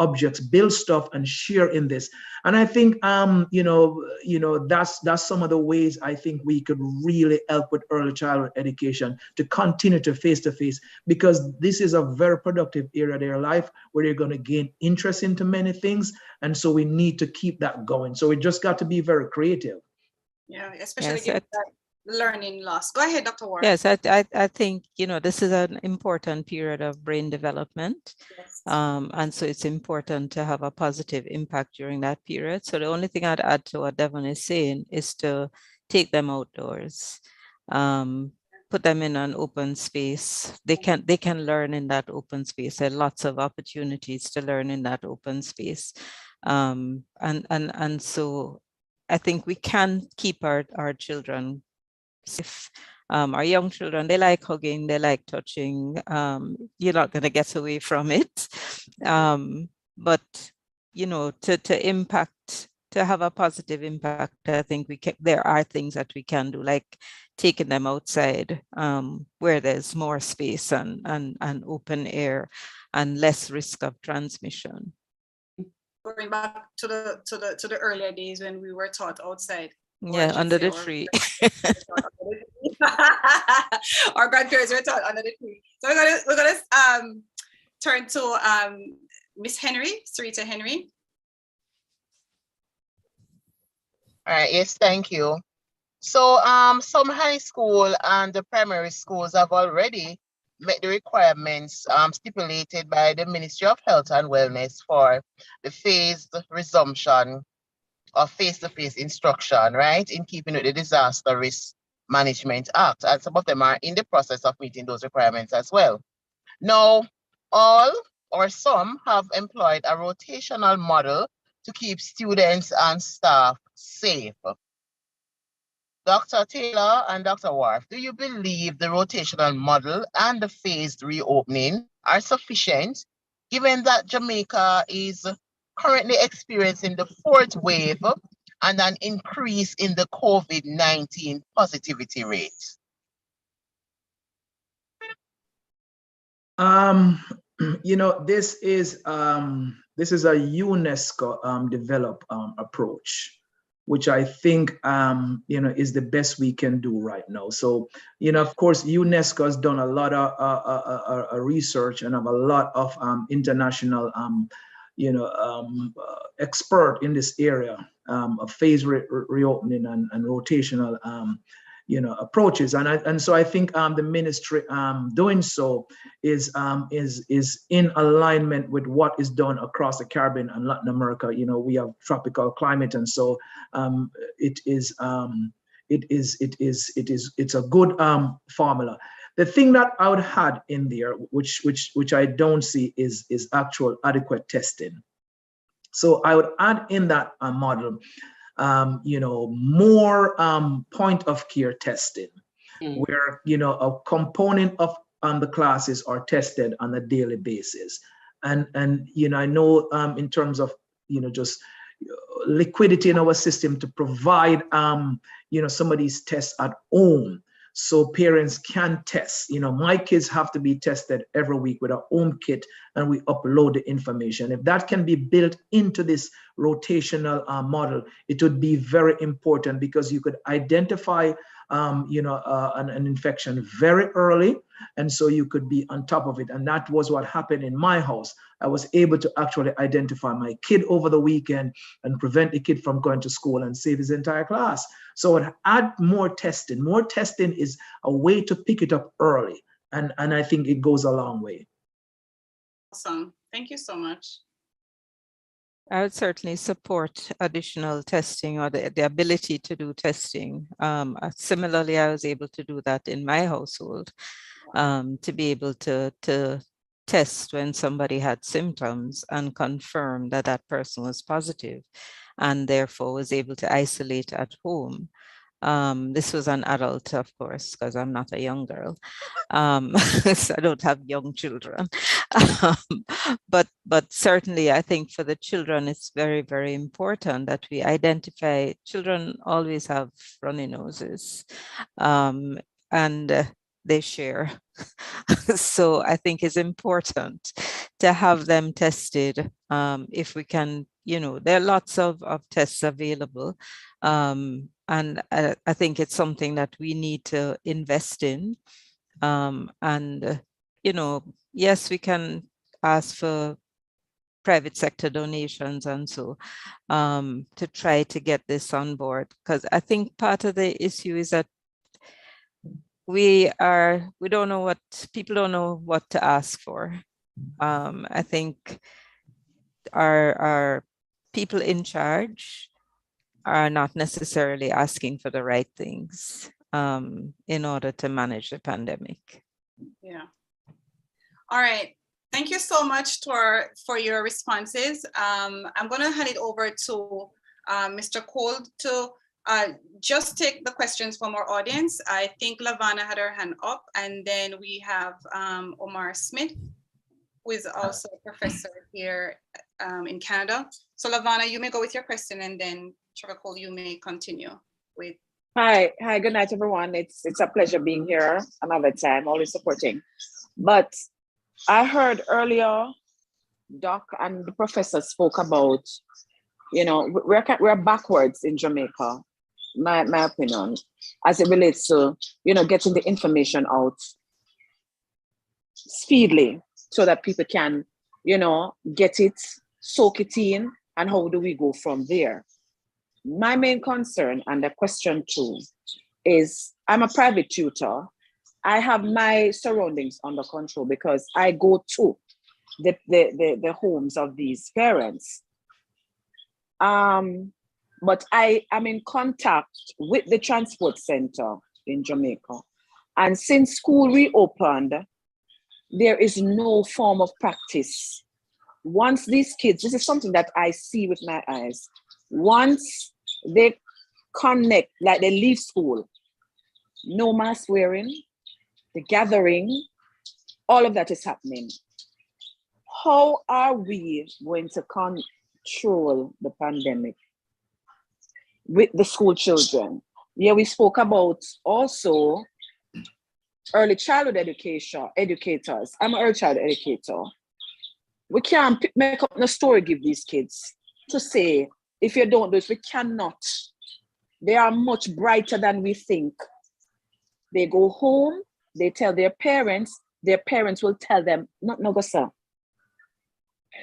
objects, build stuff and share in this. And I think, that's some of the ways I think we could really help with early childhood education to continue to face, because this is a very productive area of their life where they're going to gain interest into many things. And so we need to keep that going. So we just got to be very creative. Yeah, especially given that learning loss. Go ahead, Dr. Warren. Yes, I think, this is an important period of brain development. Yes. And so it's important to have a positive impact during that period. So the only thing I'd add to what Devon is saying is to take them outdoors, put them in an open space. They can learn in that open space. There are lots of opportunities to learn in that open space. And so I think we can keep our children safe. Our young children, they like hugging, they like touching. You're not going to get away from it. But, to have a positive impact, I think there are things that we can do, like taking them outside where there's more space and open air and less risk of transmission. Going back to the earlier days when we were taught outside. Yeah, under the tree. Our grandparents were taught under the tree. So we're gonna turn to Miss Henry, Sarita Henry. All right, yes, thank you. So some high school and the primary schools have already met the requirements stipulated by the Ministry of Health and Wellness for the phased resumption of face-to-face instruction, right, in keeping with the Disaster Risk Management Act. And some of them are in the process of meeting those requirements as well. Now, all or some have employed a rotational model to keep students and staff safe. Dr. Taylor and Dr. Wharf, do you believe the rotational model and the phased reopening are sufficient, given that Jamaica is currently experiencing the fourth wave and an increase in the COVID-19 positivity rate? This is a UNESCO developed approach, which I think is the best we can do right now. So of course, UNESCO has done a lot of research and have a lot of international expert in this area of phase reopening and rotational approaches, and so I think the ministry doing so is in alignment with what is done across the Caribbean and Latin America. We have tropical climate, and so it's a good formula. The thing that I would add in there, which I don't see, is actual adequate testing. So I would add in that model more point of care testing, where a component of the classes are tested on a daily basis, and I know in terms of just liquidity in our system to provide some of these tests at home, so parents can test. My kids have to be tested every week with a home kit, and we upload the information. If that can be built into this rotational model, it would be very important, because you could identify an infection very early, and so you could be on top of it. And that was what happened in my house. I was able to actually identify my kid over the weekend and prevent the kid from going to school and save his entire class. So I'd add more testing. More testing is a way to pick it up early, and I think it goes a long way. Awesome. Thank you so much. I would certainly support additional testing, or the ability to do testing. Similarly, I was able to do that in my household, to be able to test when somebody had symptoms and confirm that that person was positive, and therefore was able to isolate at home. This was an adult, of course, because I'm not a young girl. So I don't have young children. But certainly I think for the children, it's very, very important that we identify. Children always have runny noses, and they share. So I think it's important to have them tested. If we can, there are lots of tests available. And I think it's something that we need to invest in. Yes, we can ask for private sector donations and so to try to get this on board, because I think part of the issue is that people don't know what to ask for. I think our people in charge are not necessarily asking for the right things in order to manage the pandemic. Yeah. All right. Thank you so much for your responses. I'm going to hand it over to Mr. Cole to just take the questions from our audience. I think Lavana had her hand up, and then we have Omar Smith, who is also a professor here in Canada. So Lavana, you may go with your question, and then Trevor Cole, you may continue with. Hi, good night, everyone. It's a pleasure being here another time, always supporting. But I heard earlier, Doc and the professor spoke about, we're backwards in Jamaica, my opinion, as it relates to, getting the information out speedily so that people can, get it, soak it in, and how do we go from there? my main concern and the question too is I'm a private tutor. I have my surroundings under control because I go to the homes of these parents. But I am in contact with the transport center in Jamaica. And since school reopened, there is no form of practice. Once these kids, this is something that I see with my eyes, once they connect, like they leave school, no mask wearing, the gathering, all of that is happening. How are we going to control the pandemic with the school children? Yeah, we spoke about also early childhood educators. I'm an early child educator. We can't make up a story, give these kids to say, if you don't do this, we cannot. They are much brighter than we think. They go home, they tell their parents will tell them, not no go sir.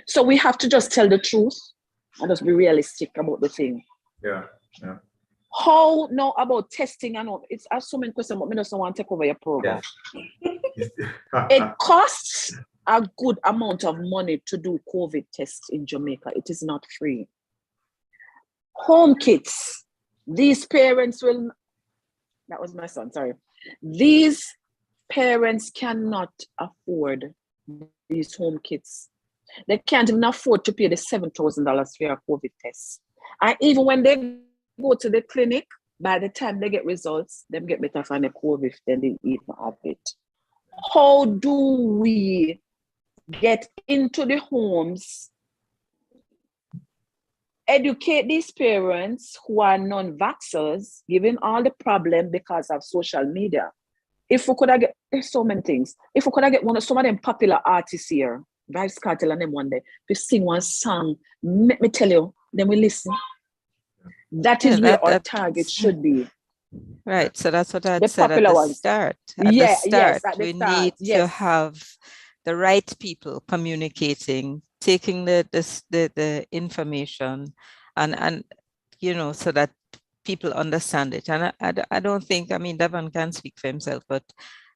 So we have to just tell the truth and just be realistic about the thing. Yeah. How now about testing and all? I have so many questions, but I just don't want to take over your program. Yes. It costs a good amount of money to do COVID tests in Jamaica. It is not free. Home kits. These parents will, that was my son, sorry. These parents cannot afford these home kits. They can't even afford to pay the $7,000 for your COVID tests. And even when they go to the clinic, by the time they get results, them get better from the COVID than they even have it. How do we get into the homes, educate these parents who are non-vaxxers, given all the problem because of social media? If we could have get, there's so many things. If we could have get some of them popular artists here, Vybz Kartel and them one day, we sing one song, let me tell you, then we listen. That is where our target should be. Right. So that's what I said at the start. At the start, we need to have the right people communicating, taking the information and you know, so that people understand it. And I don't think, I mean, Devon can speak for himself, but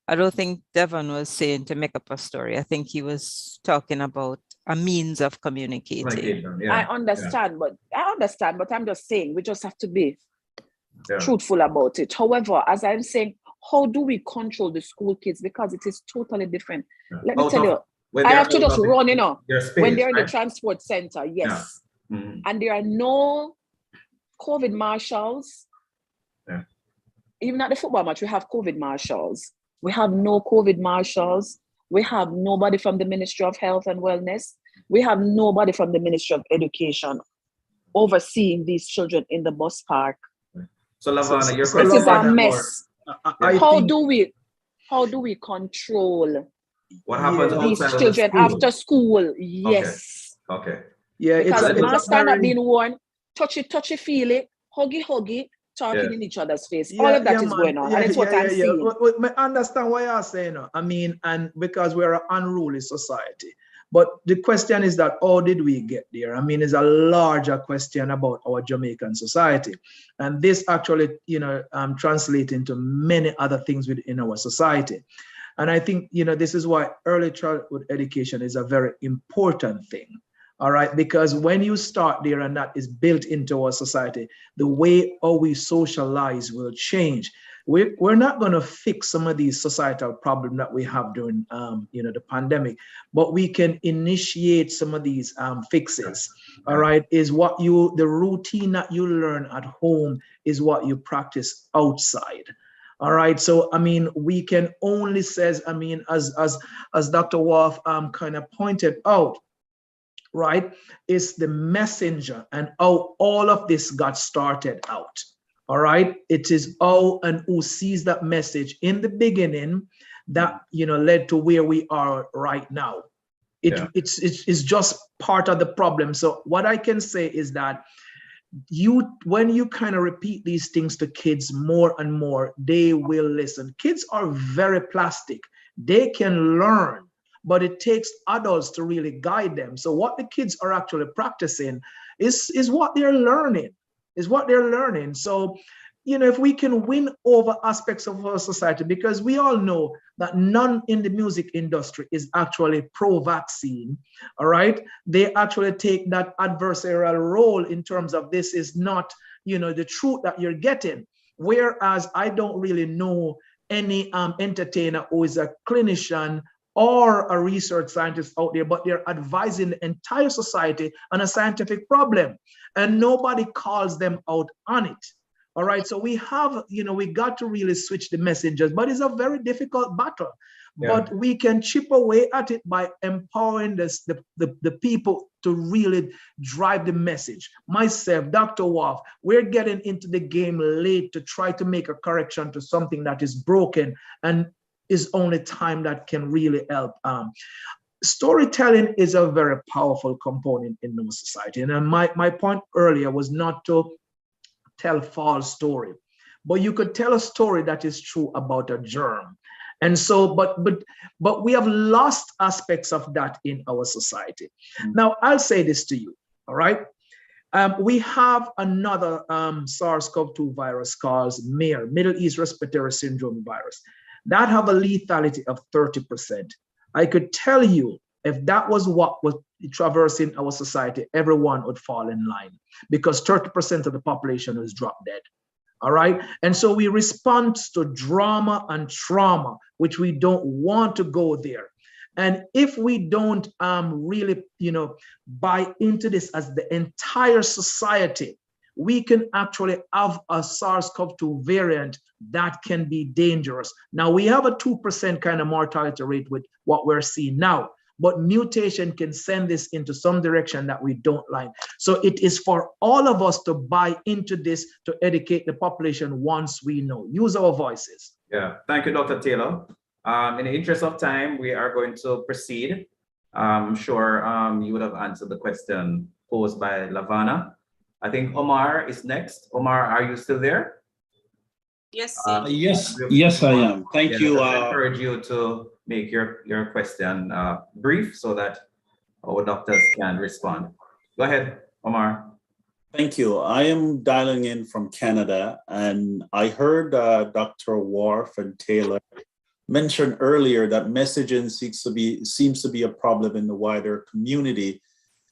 I don't think Devon was saying to make up a story. I think he was talking about a means of communicating. I understand, but I'm just saying we just have to be truthful about it. However, as I'm saying, how do we control the school kids? Because it is totally different. Let me tell you, I have to just run, you know, when they're in the transport center, yes. Yeah. Mm-hmm. And there are no COVID marshals. Yeah. Even at the football match, we have COVID marshals. We have no COVID marshals. We have nobody from the Ministry of Health and Wellness. We have nobody from the Ministry of Education overseeing these children in the bus park. So Lavana, this is a mess. How do we control what happens these children after school? Yes. Okay. Yeah, because the mask are not being worn. Touchy, feel it. Huggy, talking in each other's face. All of that is going on. And it's what I'm seeing. I understand what you're saying. I mean, and because we're an unruly society. But the question is that how did we get there? I mean, it's a larger question about our Jamaican society. And this actually, you know, translates into many other things within our society. And I think, you know, this is why early childhood education is a very important thing. All right, because when you start there and that is built into our society, the way how we socialize will change. We're not going to fix some of these societal problems that we have during, you know, the pandemic, but we can initiate some of these fixes. All right, is what the routine that you learn at home is what you practice outside. All right, so I mean, we can only says, I mean, as Dr. Wolf kind of pointed out, right, is the messenger and how all of this got started out. All right, it is how and who sees that message in the beginning that, you know, led to where we are right now. It's just part of the problem. So what I can say is that when you kind of repeat these things to kids more and more, they will listen. Kids are very plastic. They can learn, but it takes adults to really guide them. So what the kids are actually practicing is what they're learning. is what they're learning. So, you know, if we can win over aspects of our society, because we all know that none in the music industry is actually pro-vaccine, all right? They actually take that adversarial role in terms of this is not, you know, the truth that you're getting. Whereas I don't really know any entertainer who is a clinician or a research scientist out there, but they're advising the entire society on a scientific problem, and nobody calls them out on it. All right, so we have, you know, we got to really switch the messengers, but it's a very difficult battle. Yeah. But we can chip away at it by empowering the people to really drive the message. Myself, Dr. Wharf, we're getting into the game late to try to make a correction to something that is broken, and is only time that can really help. Storytelling is a very powerful component in our society. And my point earlier was not to tell false story, but you could tell a story that is true about a germ. And so, but we have lost aspects of that in our society. Now, I'll say this to you, all right? We have another SARS-CoV-2 virus called MAIR, Middle East Respiratory Syndrome virus, that have a lethality of 30%. I could tell you, if that was what was traversing our society, everyone would fall in line, because 30% of the population is drop dead. All right. And so we respond to drama and trauma, which we don't want to go there. And if we don't really, you know, buy into this as the entire society, we can actually have a SARS-CoV-2 variant that can be dangerous. Now, we have a 2% kind of mortality rate with what we're seeing now, but mutation can send this into some direction that we don't like. So it is for all of us to buy into this, to educate the population once we know. Use our voices. Yeah, thank you, Dr. Taylor. In the interest of time, we are going to proceed. I'm sure you would have answered the question posed by Lavana. I think Omar is next. Omar, are you still there? Yes. Yes, I am. Thank you. I encourage you to make your question brief so that our doctors can respond. Go ahead, Omar. Thank you. I am dialing in from Canada, and I heard Dr. Wharf and Taylor mention earlier that messaging seems to be a problem in the wider community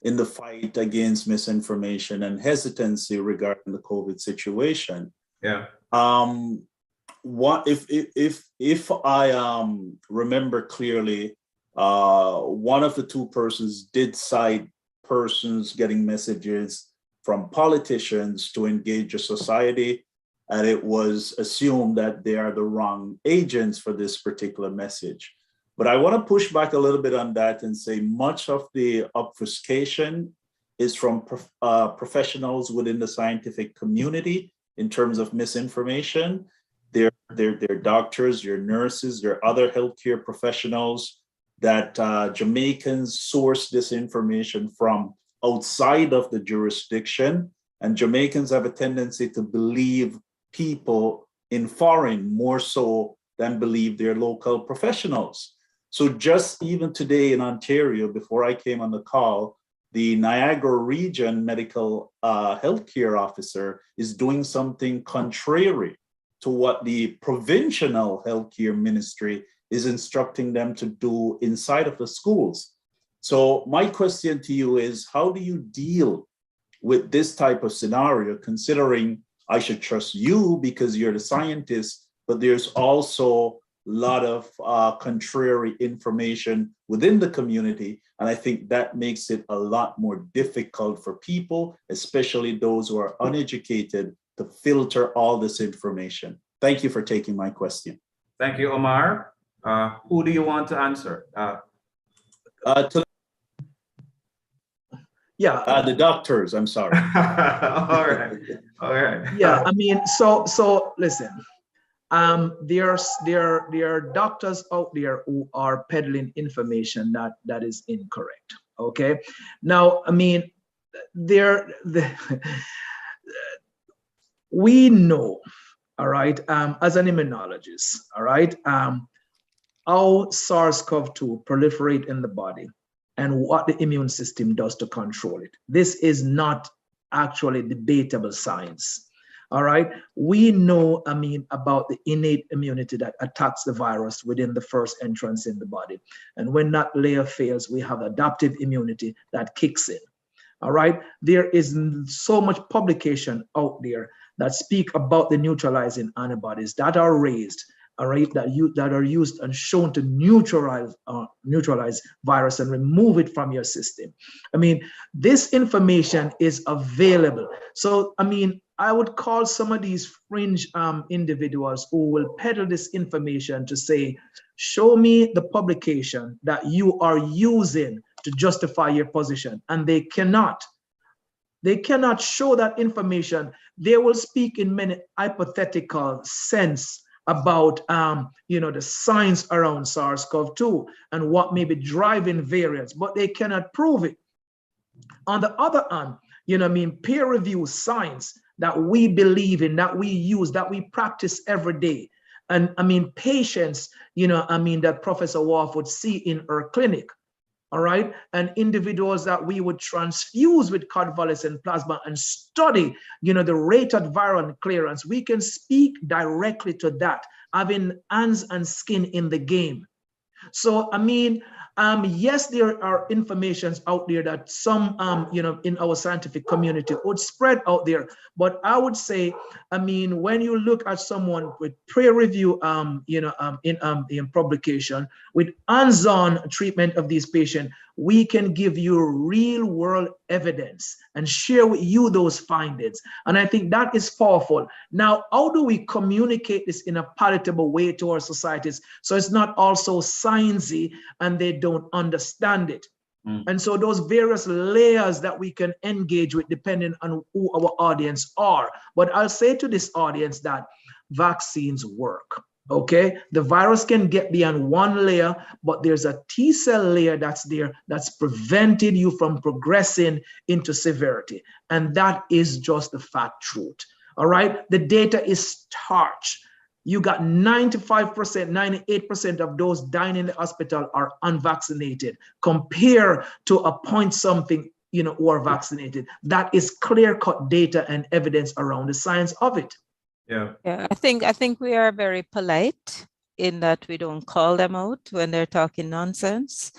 in the fight against misinformation and hesitancy regarding the COVID situation. Yeah. What if I remember clearly, one of the two persons did cite persons getting messages from politicians to engage a society, and it was assumed that they are the wrong agents for this particular message. But I want to push back a little bit on that and say much of the obfuscation is from professionals within the scientific community in terms of misinformation. They're doctors, your nurses, your other healthcare professionals that Jamaicans source this information from outside of the jurisdiction. And Jamaicans have a tendency to believe people in foreign more so than believe their local professionals. So just even today in Ontario, before I came on the call, the Niagara Region Medical Healthcare Officer is doing something contrary to what the Provincial Healthcare Ministry is instructing them to do inside of the schools. So my question to you is, how do you deal with this type of scenario, considering I should trust you because you're the scientist, but there's also a lot of contrary information within the community. And I think that makes it a lot more difficult for people, especially those who are uneducated, to filter all this information. Thank you for taking my question. Thank you, Omar. Who do you want to answer? The doctors, I'm sorry. All right. Yeah, I mean, so listen, there are doctors out there who are peddling information that is incorrect. Okay, now I mean, we know, all right, as an immunologist, all right, how SARS-CoV-2 proliferate in the body and what the immune system does to control it. This is not actually debatable science. All right. We know, I mean, about the innate immunity that attacks the virus within the first entrance in the body. And when that layer fails, we have adaptive immunity that kicks in. All right. There is so much publication out there that speak about the neutralizing antibodies that are raised, all right, that are used and shown to neutralize virus and remove it from your system. I mean, this information is available. So, I mean, I would call some of these fringe individuals who will peddle this information to say, show me the publication that you are using to justify your position. And they cannot show that information. They will speak in many hypothetical sense about the science around SARS-CoV-2 and what may be driving variants, but they cannot prove it. On the other hand, peer-reviewed science that we believe in, that we use, that we practice every day. And I mean, patients, that Professor Wharf would see in her clinic, all right? And individuals that we would transfuse with convalescent plasma and study, the rate of viral clearance. We can speak directly to that, having hands and skin in the game. So, I mean, yes, there are informations out there that some, in our scientific community would spread out there. But I would say, I mean, when you look at someone with peer review, in publication, with hands-on treatment of these patients, we can give you real world evidence and share with you those findings. And I think that is powerful. Now, how do we communicate this in a palatable way to our societies so it's not also sciencey and they don't understand it? And so those various layers that we can engage with depending on who our audience are. But I'll say to this audience that vaccines work. Okay, the virus can get beyond one layer, but there's a T cell layer that's there that's prevented you from progressing into severity. And that is just the fact truth. All right, the data is stark. You got 95%, 98% of those dying in the hospital are unvaccinated compared to a point something, who are vaccinated. That is clear-cut data and evidence around the science of it. Yeah, I think we are very polite in that we don't call them out when they're talking nonsense.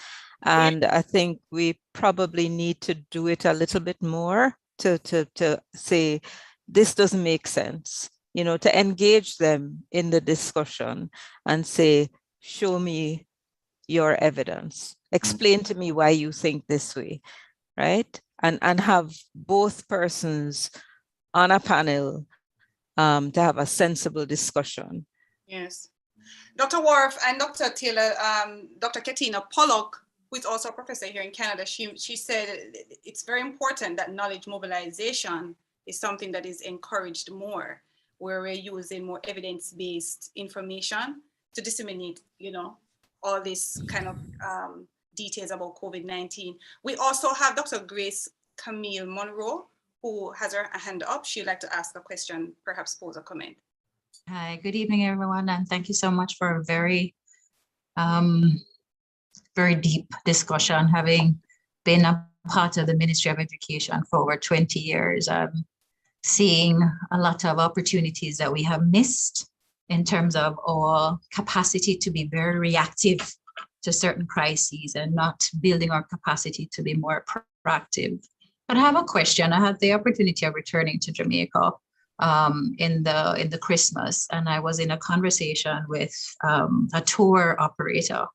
And I think we probably need to do it a little bit more to say, this doesn't make sense, to engage them in the discussion and say, show me your evidence. Explain to me why you think this way, right? And have both persons on a panel to have a sensible discussion. Yes. Dr. Wharf and Dr. Taylor, Dr. Katina Pollock, who is also a professor here in Canada, she said it's very important that knowledge mobilization is something that is encouraged more, where we're using more evidence-based information to disseminate, all this kind of details about COVID-19. We also have Dr. Grace Camille Monroe, who has her hand up. She'd like to ask a question, perhaps pose a comment. Hi, good evening, everyone, and thank you so much for a very, very deep discussion. Having been a part of the Ministry of Education for over 20 years, seeing a lot of opportunities that we have missed in terms of our capacity to be very reactive to certain crises and not building our capacity to be more proactive. But I have a question. I had the opportunity of returning to Jamaica in the Christmas, and I was in a conversation with a tour operator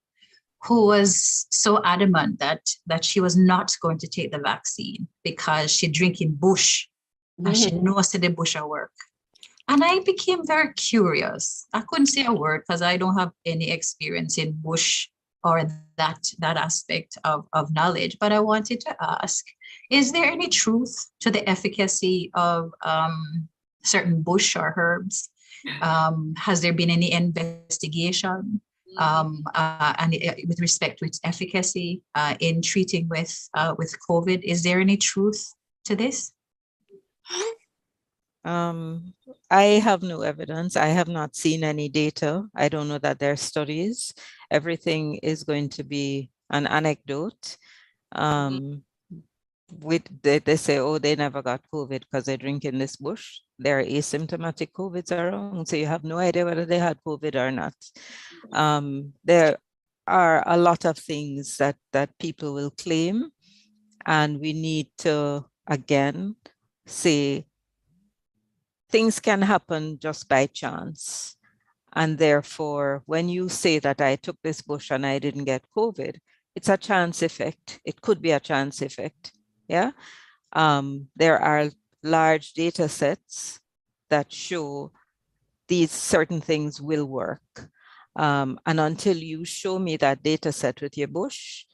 who was so adamant that she was not going to take the vaccine because she's drinking bush and she knows that the bush will work. And I became very curious. I couldn't say a word because I don't have any experience in bush or that aspect of knowledge. But I wanted to ask, is there any truth to the efficacy of certain bush or herbs? Has there been any investigation and with respect to its efficacy in treating with COVID? Is there any truth to this? I have no evidence. I have not seen any data. I don't know that there are studies. Everything is going to be an anecdote. they say, oh, they never got COVID because they're drinking this bush. There are asymptomatic COVIDs around, so you have no idea whether they had COVID or not. There are a lot of things that people will claim, and we need to, again, say things can happen just by chance. And therefore, when you say that I took this bush and I didn't get COVID, it's a chance effect. It could be a chance effect. Yeah. There are large data sets that show these certain things will work. And until you show me that data set with your bush,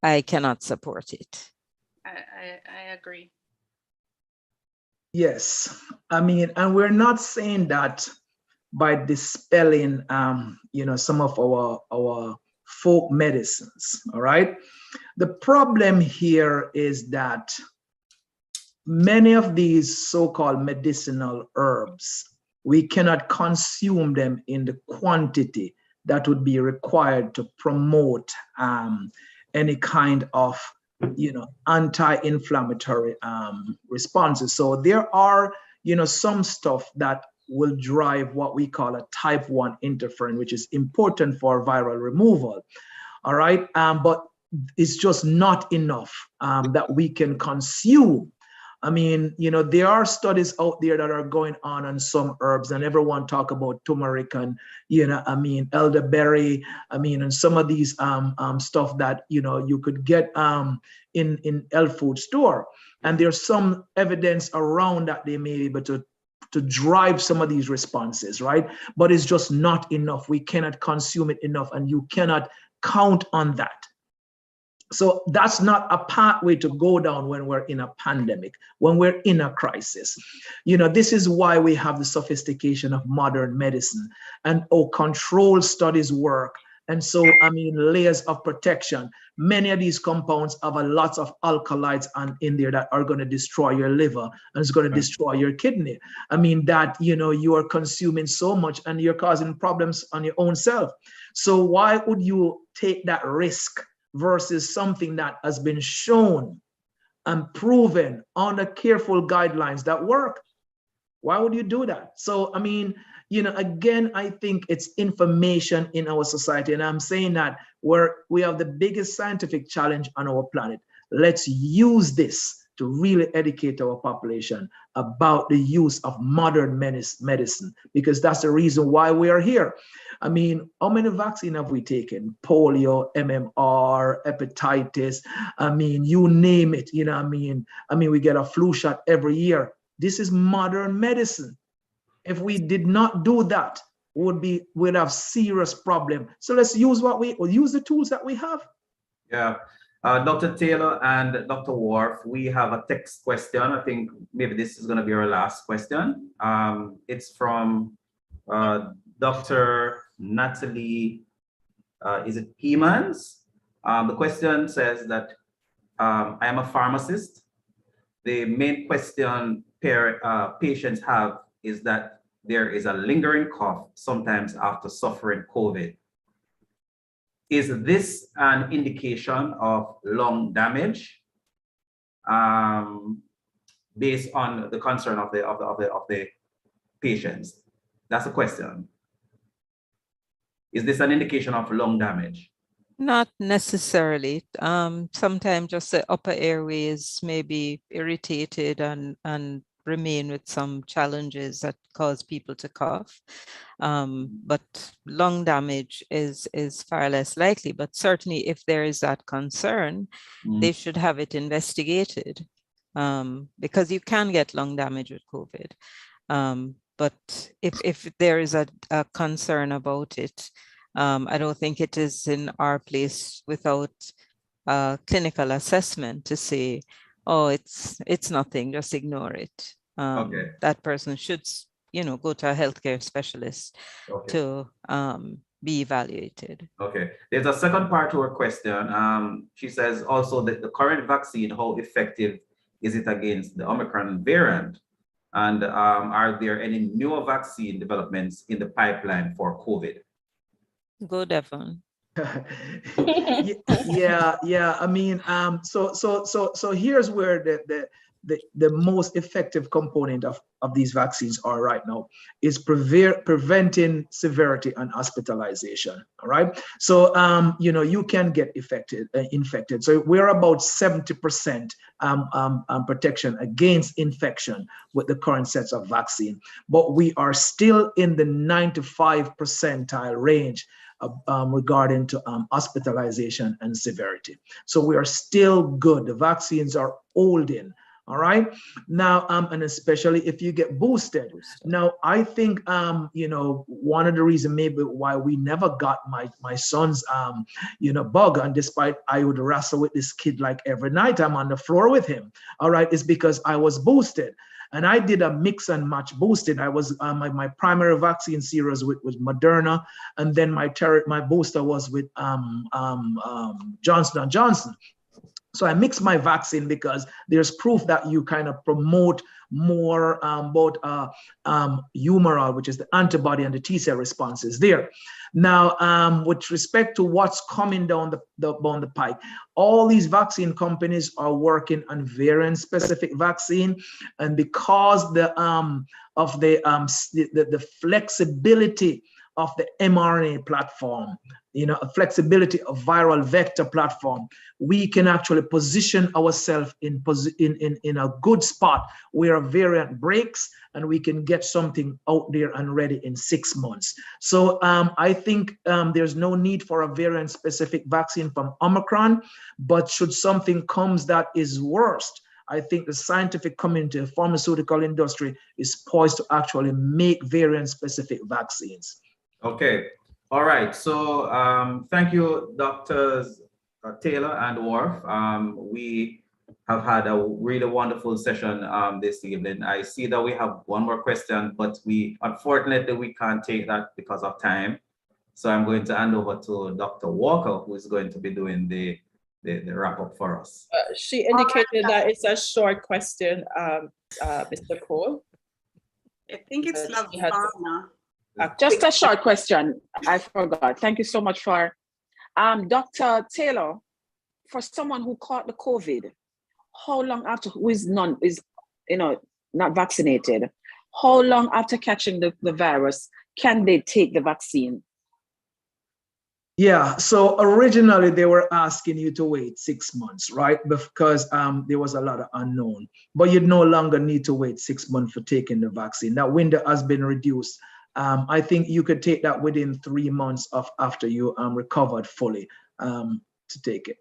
I cannot support it. I agree. Yes, I mean, and we're not saying that by dispelling, some of our folk medicines. All right. The problem here is that many of these so-called medicinal herbs, we cannot consume them in the quantity that would be required to promote any kind of anti-inflammatory responses. So there are some stuff that will drive what we call a type 1 interferon, which is important for viral removal. All right, but it's just not enough that we can consume. I mean, there are studies out there that are going on some herbs, and everyone talk about turmeric and, elderberry, and some of these stuff that, you could get in health food store. And there's some evidence around that they may be able to drive some of these responses, right? But it's just not enough. We cannot consume it enough, and you cannot count on that. So that's not a pathway to go down when we're in a pandemic, when we're in a crisis. This is why we have the sophistication of modern medicine and control studies work. And so, layers of protection. Many of these compounds have a lot of alkaloids in there that are going to destroy your liver and it's going to destroy your kidney. You are consuming so much and you're causing problems on your own self. So why would you take that risk versus something that has been shown and proven under careful guidelines that work? Why would you do that? So, again, I think it's information in our society. And I'm saying that we have the biggest scientific challenge on our planet. Let's use this to really educate our population about the use of modern medicine, because that's the reason why we are here. How many vaccines have we taken? Polio, MMR, hepatitis, you name it, we get a flu shot every year. This is modern medicine. If we did not do that, we'd have serious problem. So let's use use the tools that we have. Yeah. Dr. Taylor and Dr. Wharf, we have a text question. I think maybe this is going to be our last question. It's from Dr. Natalie, is it Hemans? The question says that I am a pharmacist. The main question patients have is that there is a lingering cough sometimes after suffering COVID. Is this an indication of lung damage based on the concern of the patients? That's the question. Is this an indication of lung damage? Not necessarily. Sometimes just the upper airways may be irritated and remain with some challenges that cause people to cough. But lung damage is far less likely. But certainly if there is that concern, they should have it investigated, because you can get lung damage with COVID. But if there is a concern about it, I don't think it is in our place without clinical assessment to say, oh, it's nothing, just ignore it. Okay. That person should, go to a healthcare specialist to be evaluated. Okay. There's a second part to her question. She says also that the current vaccine, how effective is it against the Omicron variant? And are there any newer vaccine developments in the pipeline for COVID? Go, Devon. Yeah. I mean, so here's where the most effective component of these vaccines are right now is preventing severity and hospitalization. All right. So you can get infected. So we're about 70% protection against infection with the current sets of vaccine, but we are still in the 95 percentile range regarding to hospitalization and severity. So we are still good. The vaccines are holding. All right. Now, and especially if you get boosted. Now, I think, one of the reasons maybe why we never got my son's, bug, and despite I would wrestle with this kid like every night, I'm on the floor with him. All right. Is because I was boosted. And I did a mix and match boosting. I was my primary vaccine series was Moderna, and then my booster was with Johnson & Johnson. So I mix my vaccine because there's proof that you kind of promote more both humoral, which is the antibody, and the T cell responses there. Now, with respect to what's coming down the pike, all these vaccine companies are working on variant specific vaccine, and because the flexibility of the mRNA platform, flexibility of viral vector platform, we can actually position ourselves in a good spot where a variant breaks and we can get something out there and ready in 6 months. So I think there's no need for a variant specific vaccine from Omicron, but should something comes that is worst, I think the scientific community, the pharmaceutical industry is poised to actually make variant specific vaccines. Okay. All right. So thank you, Doctors Taylor and Worf. We have had a really wonderful session this evening. I see that we have one more question, but unfortunately we can't take that because of time. So I'm going to hand over to Dr. Walker, who is going to be doing the wrap up for us. She indicated that it's a short question, Mr. Cole. I think it's Lavana. Just a short question. I forgot. Thank you so much for Dr. Taylor. For someone who caught the COVID, how long after who is not vaccinated, how long after catching the virus can they take the vaccine? Yeah, so originally they were asking you to wait 6 months, right? Because there was a lot of unknown, but you no longer need to wait 6 months for taking the vaccine. That window has been reduced. I think you could take that within 3 months after you recovered fully to take it.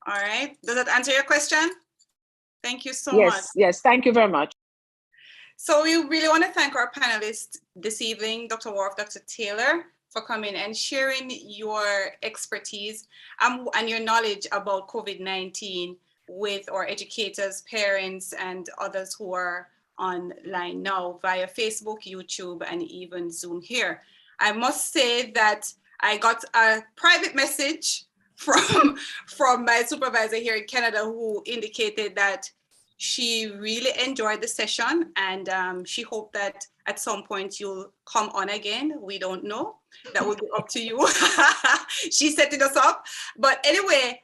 All right. Does that answer your question? Thank you so much. Yes, thank you very much. So we really want to thank our panelists this evening, Dr. Worf, Dr. Taylor, for coming and sharing your expertise and your knowledge about COVID-19 with our educators, parents, and others who are online now via Facebook, YouTube, and even Zoom here. I must say that I got a private message from my supervisor here in Canada who indicated that she really enjoyed the session and she hoped that at some point you'll come on again. We don't know. That will be up to you. She's setting us up. But anyway,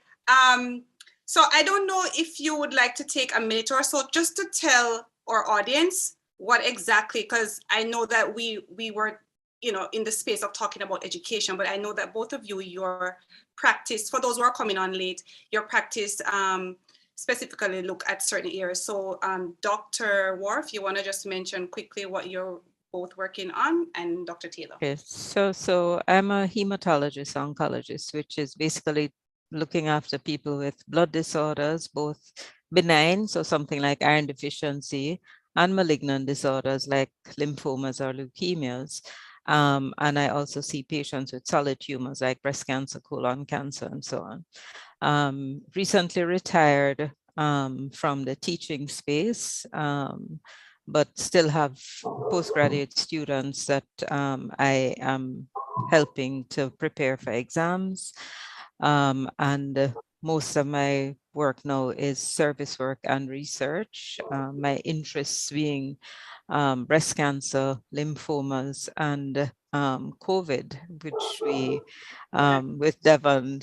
so I don't know if you would like to take a minute or so just to tell our audience what exactly, because I know that we were, in the space of talking about education, but I know that both of you, your practice, for those who are coming on late, your practice specifically look at certain areas. So Dr. Worf, you want to just mention quickly what you're both working on, and Dr. Taylor. Yes, so I'm a hematologist oncologist, which is basically looking after people with blood disorders, both benign, so something like iron deficiency, and malignant disorders like lymphomas or leukemias. And I also see patients with solid tumors like breast cancer, colon cancer, and so on. Recently retired from the teaching space, but still have postgraduate students that I am helping to prepare for exams. And most of my work now is service work and research. My interests being breast cancer, lymphomas, and COVID, which we, with Devon,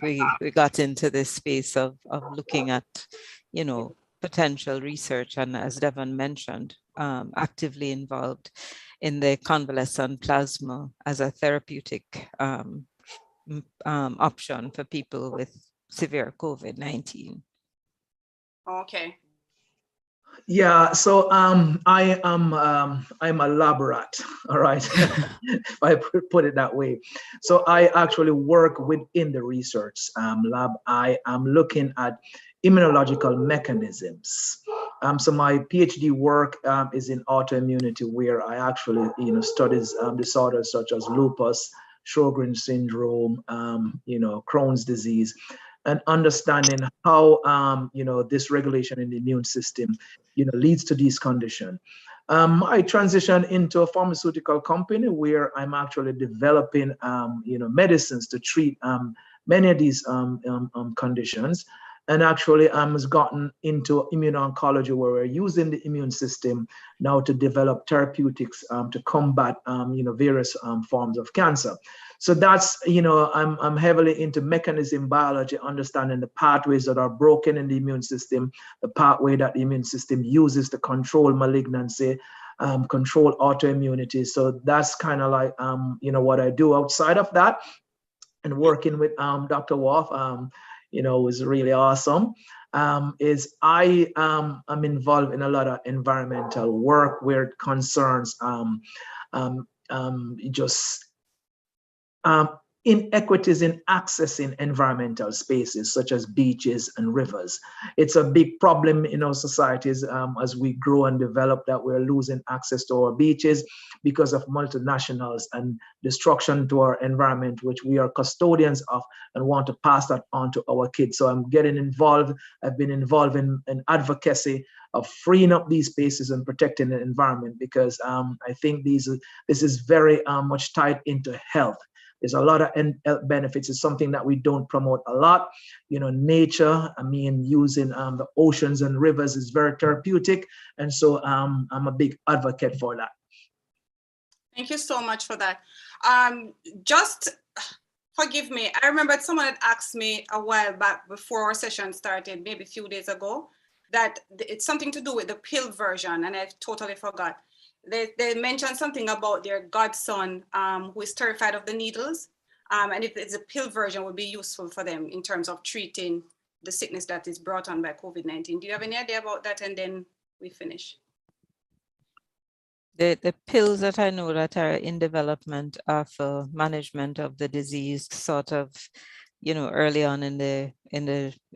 we got into this space of looking at, you know, potential research, and as Devon mentioned, actively involved in the convalescent plasma as a therapeutic option for people with severe COVID-19. Okay. Yeah, so I'm a lab rat, all right, if I put it that way. So I actually work within the research lab. I am looking at immunological mechanisms. So my PhD work is in autoimmunity, where I actually, you know, studies disorders such as lupus, Sjogren's syndrome, you know, Crohn's disease, and understanding how you know, dysregulation in the immune system, you know, leads to these conditions. I transitioned into a pharmaceutical company where I'm actually developing you know, medicines to treat many of these conditions. And actually, has gotten into immuno-oncology, where we're using the immune system now to develop therapeutics to combat you know, various forms of cancer. So that's, you know, I'm heavily into mechanism biology, understanding the pathways that are broken in the immune system, the pathway that the immune system uses to control malignancy, control autoimmunity. So that's kind of like, you know, what I do outside of that. And working with Dr. Wharf, you know, was really awesome. Is I am involved in a lot of environmental work where it concerns just inequities in accessing environmental spaces such as beaches and rivers. It's a big problem in our societies as we grow and develop, that we're losing access to our beaches because of multinationals and destruction to our environment, which we are custodians of and want to pass that on to our kids. So I'm getting involved. I've been involved in advocacy of freeing up these spaces and protecting the environment, because I think this is very much tied into health. There's a lot of health benefits. It's something that we don't promote a lot. You know, nature, I mean, using the oceans and rivers is very therapeutic. And so I'm a big advocate for that. Thank you so much for that. Just forgive me. I remember someone had asked me a while back before our session started, maybe a few days ago, that it's something to do with the pill version, and I totally forgot. They mentioned something about their godson who is terrified of the needles, and if it's a pill version, would be useful for them in terms of treating the sickness that is brought on by COVID-19. Do you have any idea about that? And then we finish. The pills that I know that are in development are for management of the disease, sort of, you know, early on in the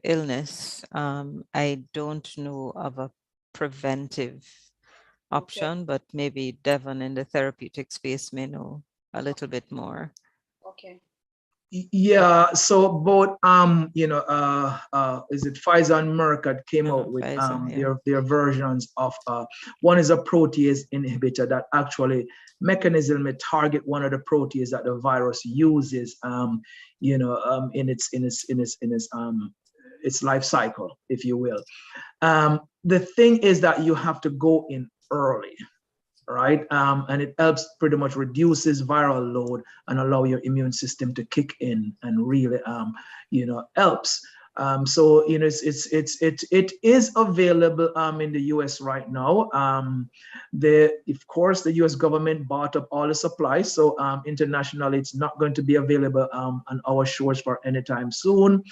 illness. I don't know of a preventive option, but maybe Devon in the therapeutic space may know a little bit more. Okay. Yeah, so both you know, is it Pfizer and Merck that came out with Pfizer, their versions of one is a protease inhibitor that actually mechanismically target one of the proteases that the virus uses you know, in its life cycle, if you will. The thing is that you have to go in early, right? And it helps, pretty much reduces viral load and allow your immune system to kick in and really, you know, helps. So, you know, it is available in the US right now. Of course, the US government bought up all the supplies. So internationally, it's not going to be available on our shores for any time soon.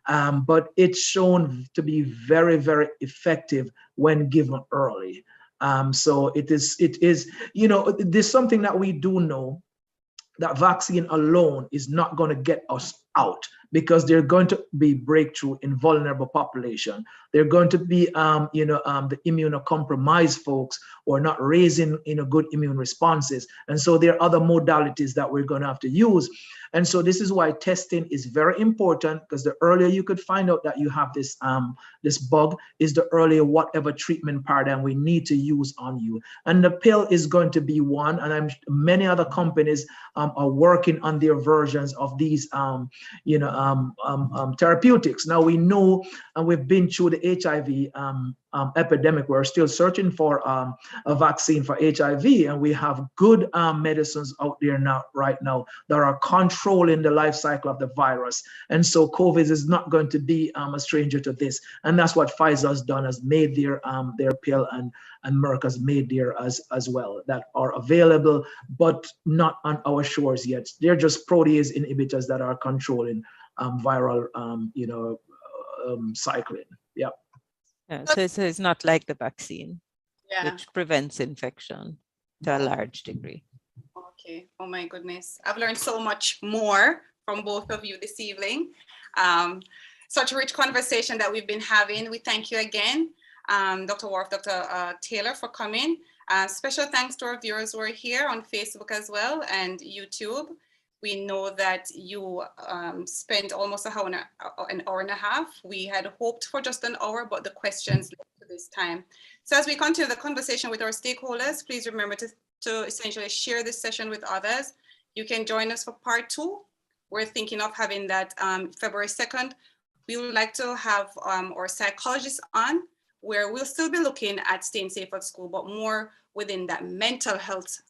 But it's shown to be very, very effective when given early. So it is, you know, there's something that we do know, that vaccine alone is not going to get us out, because they're going to be breakthrough in vulnerable population. They're going to be, you know, the immunocompromised folks who are not raising, you know, good immune responses. And so there are other modalities that we're going to have to use. And so this is why testing is very important, because the earlier you could find out that you have this, this bug, is the earlier whatever treatment paradigm we need to use on you. And the pill is going to be one, and many other companies are working on their versions of these therapeutics. Now we know, and we've been through the HIV epidemic. We're still searching for a vaccine for HIV, and we have good medicines out there right now that are controlling the life cycle of the virus. And so COVID is not going to be a stranger to this. And that's what Pfizer has done, has made their pill, and Merck has made their as well, that are available, but not on our shores yet. They're just protease inhibitors that are controlling viral, cycling. Yeah. Yeah, so it's not like the vaccine, Yeah. which prevents infection to a large degree. Okay. Oh my goodness. I've learned so much more from both of you this evening. Such a rich conversation that we've been having. We thank you again, Dr. Wharf, Dr. Taylor, for coming. Special thanks to our viewers who are here on Facebook as well and YouTube. We know that you spent almost an hour and a half. We had hoped for just an hour, but the questions led to this time. So as we continue the conversation with our stakeholders, please remember to essentially share this session with others. You can join us for part 2. We're thinking of having that February 2nd. We would like to have our psychologists on, where we'll still be looking at staying safe at school, but more within that mental health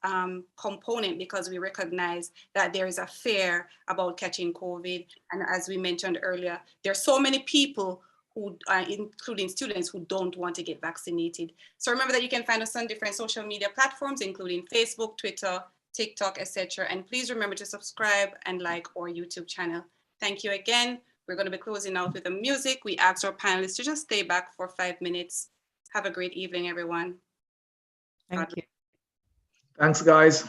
component, because we recognize that there is a fear about catching COVID. And as we mentioned earlier, there are so many people who, including students, who don't want to get vaccinated. So remember that you can find us on different social media platforms, including Facebook, Twitter, TikTok, etc. And please remember to subscribe and like our YouTube channel. Thank you again. We're going to be closing out with the music. We asked our panelists to just stay back for 5 minutes. Have a great evening, everyone. Thank you. Thanks, guys.